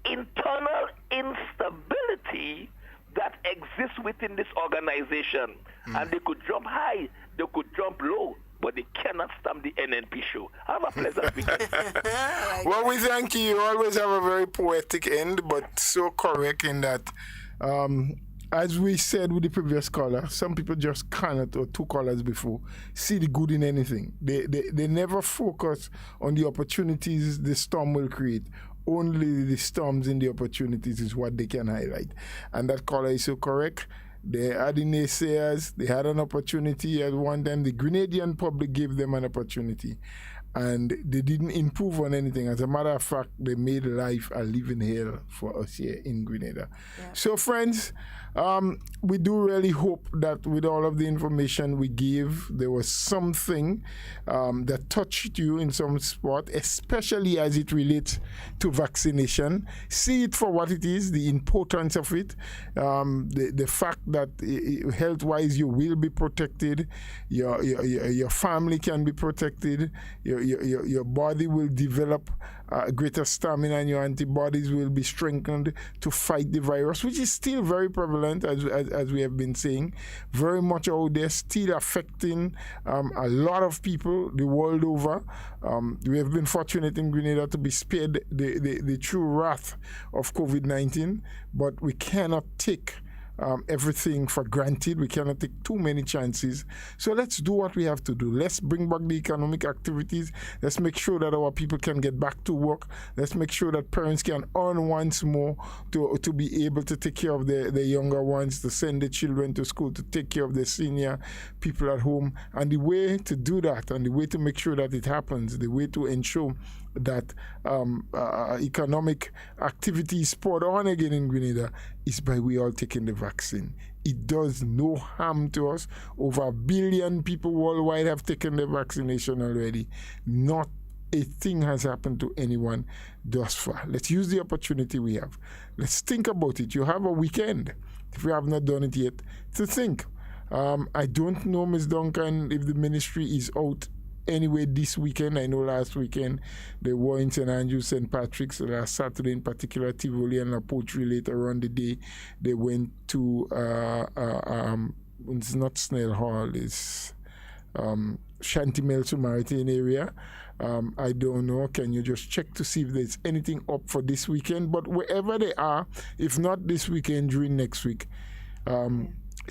internal instability that exists within this organization. And they could jump high, they could jump low, but they cannot stamp the NNP show. Have a pleasant weekend. Well, we thank you. You always have a very poetic end, but so correct in that, as we said with the previous caller, some people just cannot, or 2 callers before, see the good in anything. They never focus on the opportunities the storm will create. Only the storms in the opportunities is what they can highlight. And that caller is so correct. They had the naysayers. They had an opportunity at one time. The Grenadian public gave them an opportunity. And they didn't improve on anything. As a matter of fact, they made life a living hell for us here in Grenada. Yeah. So, friends, we do really hope that with all of the information we gave, there was something that touched you in some spot, especially as it relates to vaccination. See it for what it is, the importance of it, the fact that health-wise you will be protected, your family can be protected, your body will develop greater stamina, and your antibodies will be strengthened to fight the virus, which is still very prevalent, as we have been saying, very much out there, still affecting a lot of people the world over. We have been fortunate in Grenada to be spared the true wrath of COVID-19, but we cannot take everything for granted. We cannot take too many chances. So let's do what we have to do. Let's bring back the economic activities. Let's make sure that our people can get back to work. Let's make sure that parents can earn once more to be able to take care of their younger ones, to send their children to school, to take care of their senior people at home. And the way to do that, and the way to make sure that it happens, the way to ensure that economic activity is poured on again in Grenada is by we all taking the vaccine. It does no harm to us. Over 1 billion people worldwide have taken the vaccination already. Not a thing has happened to anyone thus far. Let's use the opportunity we have. Let's think about it. You have a weekend, if you have not done it yet, to think. I don't know, Ms. Duncan, if the ministry is out anyway this weekend. I know last weekend they were in St. Andrews, St. Patrick's, last Saturday in particular, Tivoli and La Poterie later on the day. They went to, it's not Snell Hall, it's Shantimel Samaritan area. I don't know. Can you just check to see if there's anything up for this weekend? But wherever they are, if not this weekend, during next week,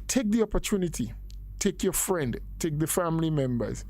take the opportunity. Take your friend, take the family members,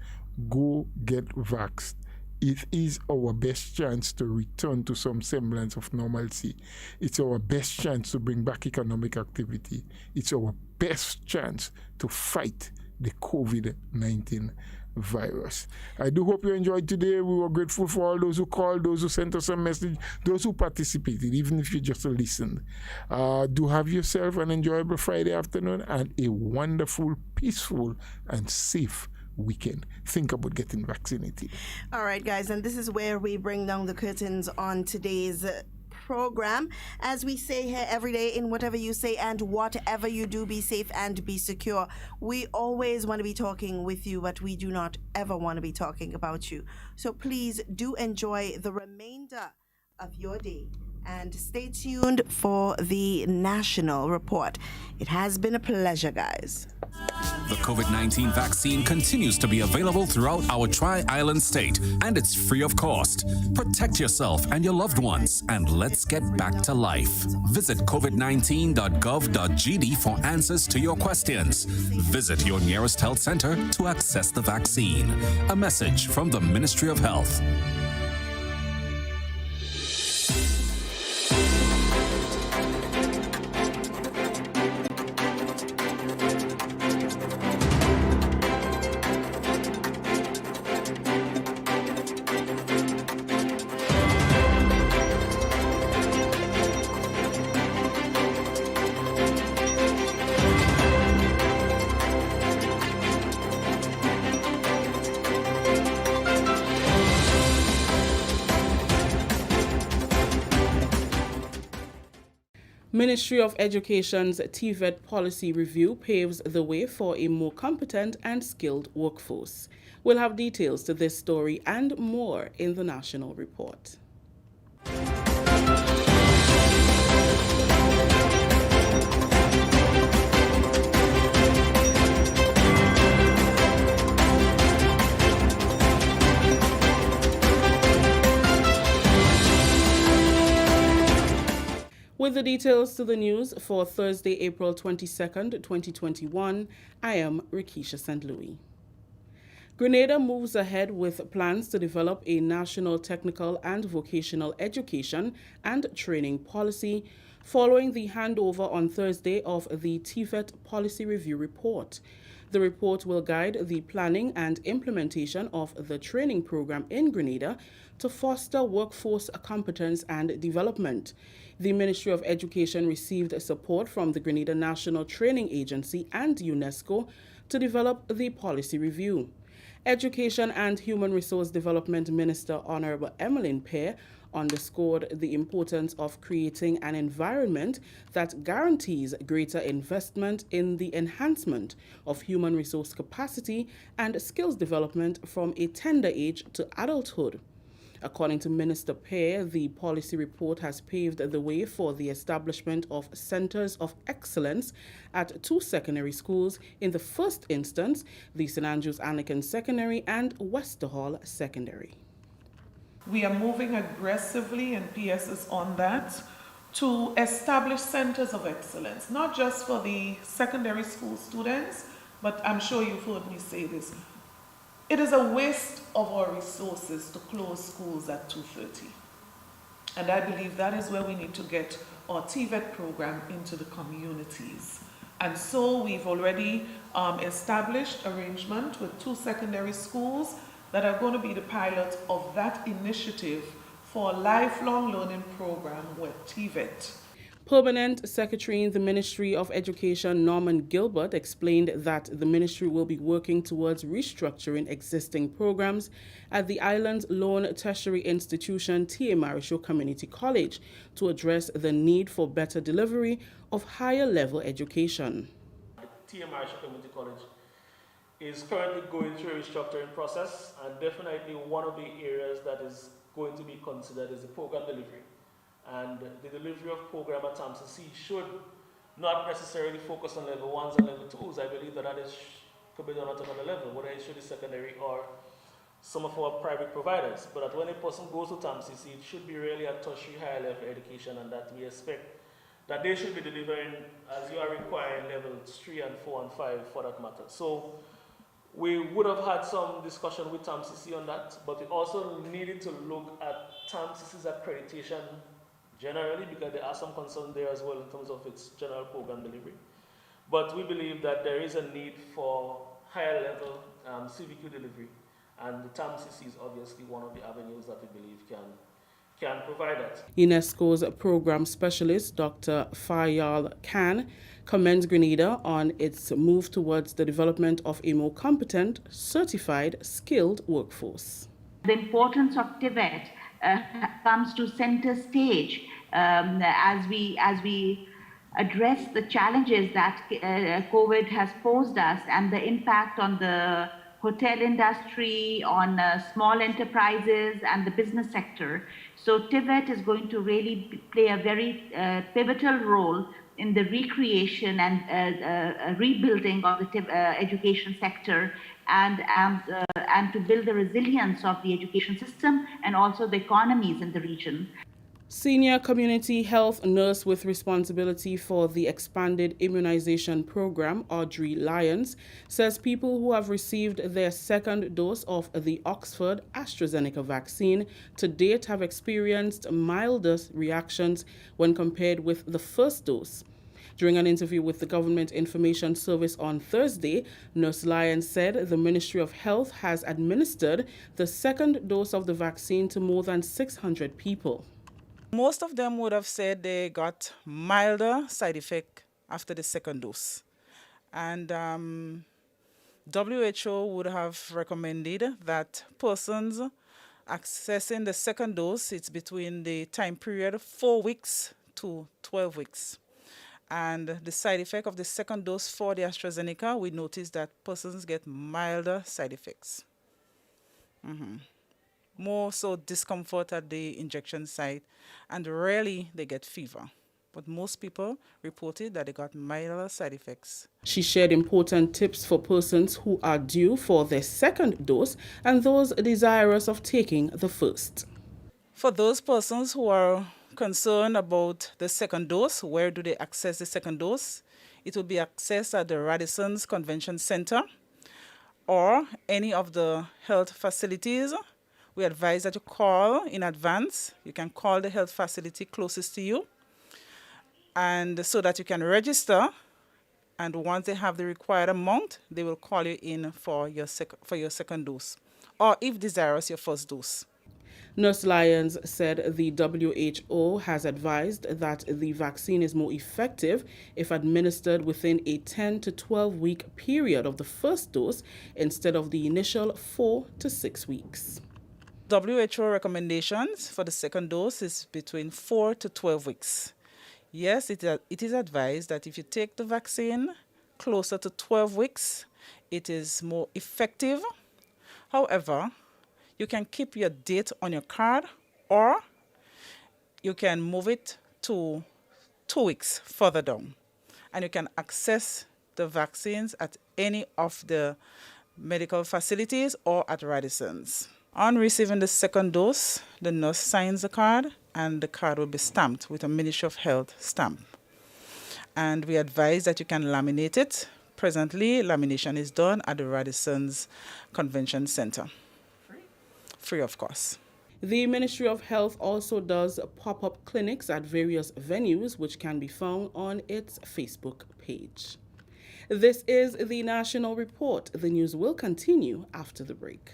go get vaxxed. It is our best chance to return to some semblance of normalcy. It's our best chance to bring back economic activity. It's our best chance to fight the COVID-19 virus. I do hope you enjoyed today. We were grateful for all those who called, those who sent us a message, those who participated, even if you just listened. Do have yourself an enjoyable Friday afternoon and a wonderful, peaceful, and safe weekend. Think about getting vaccinated. All right, guys, and this is where we bring down the curtains on today's program. As we say here every day, in whatever you say and whatever you do, be safe and be secure. We always want to be talking with you, but we do not ever want to be talking about you. So please do enjoy the remainder of your day and stay tuned for the national report. It has been a pleasure, guys. The COVID-19 vaccine continues to be available throughout our Tri-Island state, and it's free of cost. Protect yourself and your loved ones, and let's get back to life. Visit covid19.gov.gd for answers to your questions. Visit your nearest health center to access the vaccine. A message from the Ministry of Health. Ministry of Education's TVET policy review paves the way for a more competent and skilled workforce. We'll have details to this story and more in the national report. With the details to the news for Thursday, April 22nd, 2021, I am Rikisha St. Louis. Grenada moves ahead with plans to develop a national technical and vocational education and training policy following the handover on Thursday of the TVET Policy Review Report. The report will guide the planning and implementation of the training program in Grenada to foster workforce competence and development. The Ministry of Education received support from the Grenada National Training Agency and UNESCO to develop the policy review. Education and Human Resource Development Minister Honorable Emmeline Pear underscored the importance of creating an environment that guarantees greater investment in the enhancement of human resource capacity and skills development from a tender age to adulthood. According to Minister Pear, the policy report has paved the way for the establishment of centers of excellence at 2 secondary schools in the first instance, the St. Andrews Anglican Secondary and Westerhall Secondary. We are moving aggressively, and PS is on that, to establish centers of excellence, not just for the secondary school students, but I'm sure you've heard me say this. It is a waste of our resources to close schools at 2:30. And I believe that is where we need to get our TVET program into the communities. And so we've already established arrangement with 2 secondary schools that are going to be the pilot of that initiative for a lifelong learning program with TVET. Permanent Secretary in the Ministry of Education, Norman Gilbert, explained that the ministry will be working towards restructuring existing programs at the island's lone tertiary institution, T.A. Marichaud Community College, to address the need for better delivery of higher level education. T.A. Marichaud Community College is currently going through a restructuring process, and definitely one of the areas that is going to be considered is the program delivery. And the delivery of program at TAMCC should not necessarily focus on level 1s and level 2s. I believe that could be done at another level, whether it should be secondary or some of our private providers. But that when a person goes to TAMCC, it should be really a tertiary higher level education, and that we expect that they should be delivering as you are requiring levels 3 and 4 and 5 for that matter. So we would have had some discussion with TAMCC on that, but we also needed to look at TAMCC's accreditation generally, because there are some concerns there as well in terms of its general program delivery. But we believe that there is a need for higher level CVQ delivery, and the TAMCC is obviously one of the avenues that we believe can provide that. UNESCO's program specialist, Dr. Faryal Khan, commends Grenada on its move towards the development of a more competent, certified, skilled workforce. The importance of TVET comes to center stage as we address the challenges that COVID has posed us and the impact on the hotel industry, on small enterprises and the business sector. So TVET is going to really play a very pivotal role in the recreation and rebuilding of the education sector, and to build the resilience of the education system and also the economies in the region. Senior community health nurse with responsibility for the expanded immunization program, Audrey Lyons, says people who have received their second dose of the Oxford AstraZeneca vaccine to date have experienced milder reactions when compared with the first dose. During an interview with the Government Information Service on Thursday, Nurse Lyons said the Ministry of Health has administered the second dose of the vaccine to more than 600 people. Most of them would have said they got milder side effect after the second dose. And WHO would have recommended that persons accessing the second dose, it's between the time period 4 weeks to 12 weeks. And the side effect of the second dose for the AstraZeneca, we noticed that persons get milder side effects. More so discomfort at the injection site, and rarely they get fever. But most people reported that they got milder side effects. She shared important tips for persons who are due for their second dose and those desirous of taking the first. For those persons who are concerned about the second dose, where do they access the second dose? It will be accessed at the Radisson's Convention Center or any of the health facilities. We advise that you call in advance. You can call the health facility closest to you, and so that you can register. And once they have the required amount, they will call you in for your second dose, or if desirous, your first dose. Nurse Lyons said the WHO has advised that the vaccine is more effective if administered within a 10 to 12 week period of the first dose instead of the initial 4 to 6 weeks. WHO recommendations for the second dose is between 4 to 12 weeks. Yes, it is advised that if you take the vaccine closer to 12 weeks, it is more effective. However, you can keep your date on your card, or you can move it to 2 weeks further down. And you can access the vaccines at any of the medical facilities or at Radisson's. On receiving the second dose, the nurse signs the card, and the card will be stamped with a Ministry of Health stamp. And we advise that you can laminate it. Presently, lamination is done at the Radisson's Convention Center. Free of cost. The Ministry of Health also does pop-up clinics at various venues, which can be found on its Facebook page. This is the National Report. The news will continue after the break.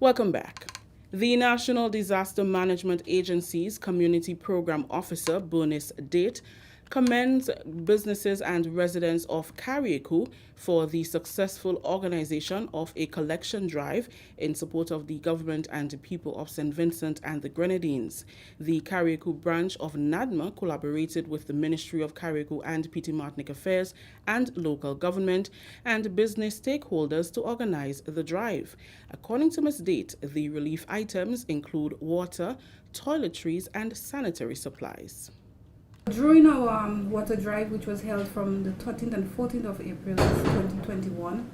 Welcome back. The National Disaster Management Agency's Community Program Officer, Bernice Date, commends businesses and residents of Carriacou for the successful organization of a collection drive in support of the government and the people of St. Vincent and the Grenadines. The Carriacou branch of NADMA collaborated with the Ministry of Carriacou and Petit Martinique Affairs and local government and business stakeholders to organize the drive. According to Ms. Date, the relief items include water, toiletries, and sanitary supplies. During our water drive, which was held from the 13th and 14th of April 2021,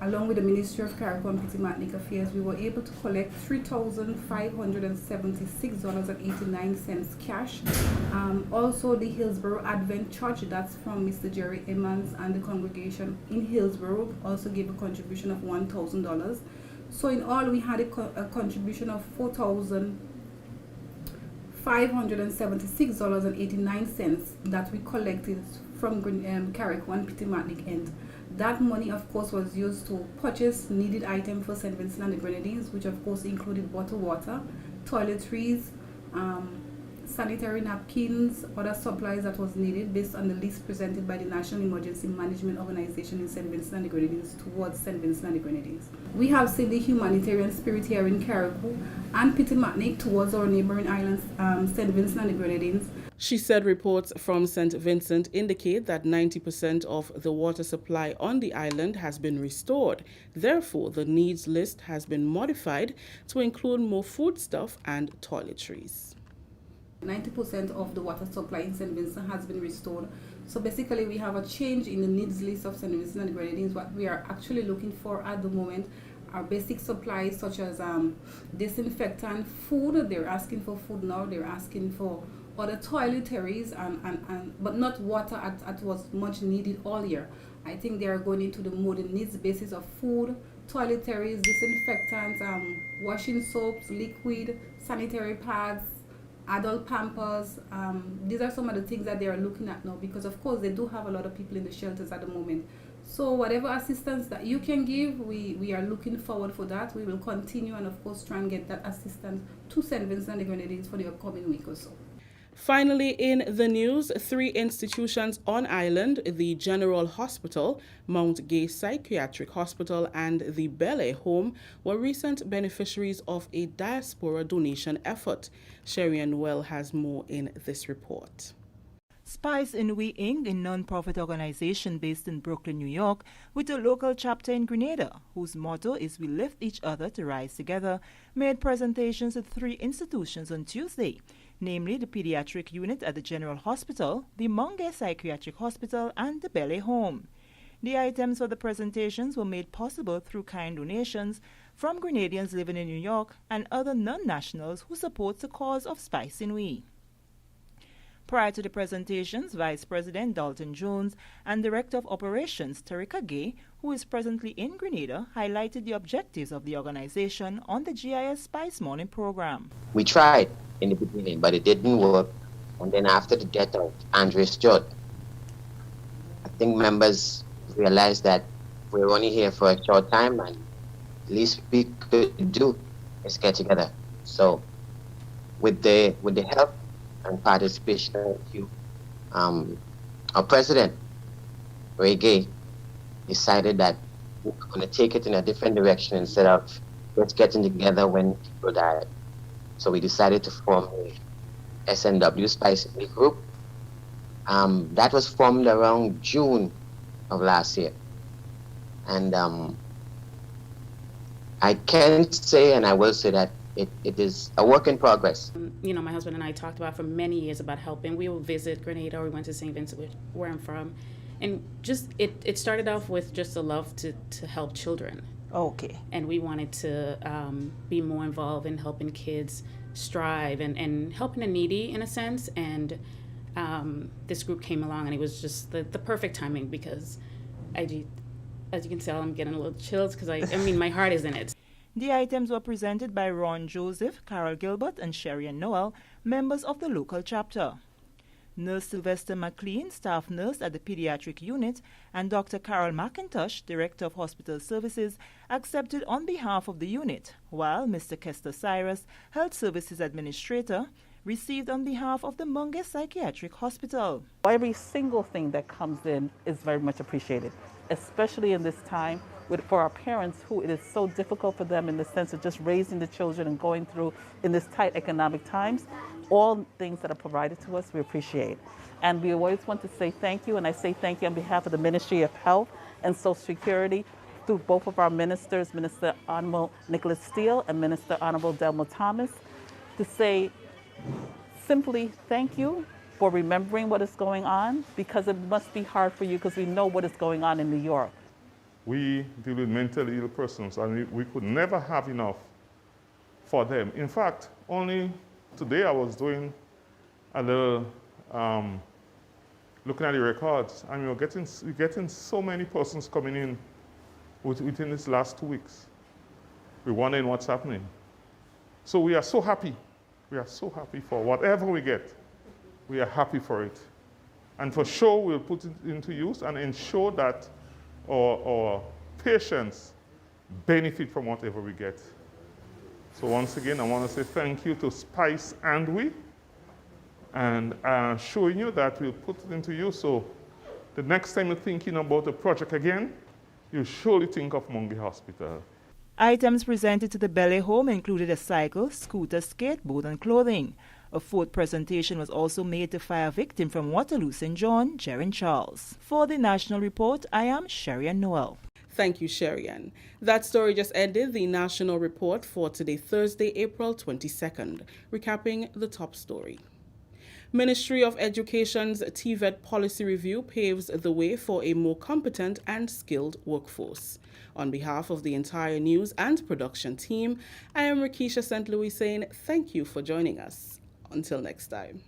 along with the Ministry of Carriacou and Petit Martinique Affairs, we were able to collect $3,576.89 cash. Also, the Hillsborough Advent Church, that's from Mr. Jerry Emmons, and the congregation in Hillsborough also gave a contribution of $1,000. So in all, we had a contribution of $4,576.89 that we collected from Carriacou and Petit Martinique end. That money, of course, was used to purchase needed items for St. Vincent and the Grenadines, which of course included bottled water, toiletries, sanitary napkins, other supplies that was needed based on the list presented by the National Emergency Management Organization in St. Vincent and the Grenadines towards St. Vincent and the Grenadines. We have seen the humanitarian spirit here in Carriacou and Petit Martinique towards our neighboring islands, St. Vincent and the Grenadines. She said reports from St. Vincent indicate that 90% of the water supply on the island has been restored. Therefore, the needs list has been modified to include more foodstuff and toiletries. 90% of the water supply in St. Vincent has been restored. So basically we have a change in the needs list of St. Vincent and the Grenadines. What we are actually looking for at the moment are basic supplies such as disinfectant, food. They're asking for food now. They're asking for other toiletries but not water at was much needed all year. I think they are going into the more the needs basis of food, toiletries, disinfectants, washing soaps, liquid, sanitary pads, adult pampers. These are some of the things that they are looking at now, because of course they do have a lot of people in the shelters at the moment. So whatever assistance that you can give, we are looking forward for that. We will continue and of course try and get that assistance to St. Vincent and the Grenadines for the upcoming week or so. Finally, in the news, 3 institutions on island, the General Hospital, Mount Gay Psychiatric Hospital, and the Belle Home, were recent beneficiaries of a diaspora donation effort. Sherry Noel has more in this report. Spice in We Inc., a non-profit organization based in Brooklyn, New York, with a local chapter in Grenada, whose motto is "We lift each other to rise together," made presentations at 3 institutions on Tuesday, namely the pediatric unit at the General Hospital, the Mount Psychiatric Hospital, and the Belle Home. The items for the presentations were made possible through kind donations from Grenadians living in New York and other non-nationals who support the cause of Spice in We. Prior to the presentations, Vice President Dalton Jones and Director of Operations Tarika Gay, who is presently in Grenada, highlighted the objectives of the organization on the GIS Spice Morning program. We tried in the beginning, but it didn't work. And then after the death of Andres Judd, I think members realized that we're only here for a short time, and the least we could do is get together. So with the help and participation of you, our president, Ray Gay, decided that we're going to take it in a different direction instead of just getting together when people died. So we decided to form a SNW Spice in We group. That was formed around June of last year. And I can say, and I will say that it is a work in progress. You know, my husband and I talked about for many years about helping. We will visit Grenada, or we went to St. Vincent, where I'm from. And just, it started off with just a love to help children. Okay. And we wanted to be more involved in helping kids strive and helping the needy in a sense. And this group came along, and it was just the perfect timing, because as you can tell, I'm getting a little chills because I mean, my heart is in it. The items were presented by Ron Joseph, Carol Gilbert, and Sherry Noel, members of the local chapter. Nurse Sylvester McLean, staff nurse at the pediatric unit, and Dr. Carol McIntosh, Director of Hospital Services, accepted on behalf of the unit, while Mr. Kester Cyrus, Health Services Administrator, received on behalf of the Mungus Psychiatric Hospital. Every single thing that comes in is very much appreciated, especially in this time for our parents, who it is so difficult for them in the sense of just raising the children and going through in this tight economic times. All things that are provided to us, we appreciate. And we always want to say thank you, and I say thank you on behalf of the Ministry of Health and Social Security through both of our ministers, Minister Honorable Nicholas Steele and Minister Honorable Delma Thomas, to say simply thank you for remembering what is going on, because it must be hard for you, because we know what is going on in New York. We deal with mentally ill persons, and we could never have enough for them. In fact, only today I was doing a little looking at the records, and we're getting so many persons coming in within these last 2 weeks. We're wondering what's happening. So we are so happy. We are so happy for whatever we get. We are happy for it. And for sure, we'll put it into use and ensure that our patients benefit from whatever we get. So once again, I want to say thank you to Spice and We, and showing you that we'll put it into use. So the next time you're thinking about the project again, you surely think of Mungie Hospital. Items presented to the Belle Home included a cycle, scooter, skateboard, and clothing. A 4th presentation was also made to fire victim from Waterloo St. John, Jerin Charles. For the National Report, I am Sherry Noel. Thank you, Sherry-Ann. That story just ended the National Report for today, Thursday, April 22nd. Recapping the top story. Ministry of Education's TVET policy review paves the way for a more competent and skilled workforce. On behalf of the entire news and production team, I am Rakisha St. Louis saying thank you for joining us. Until next time.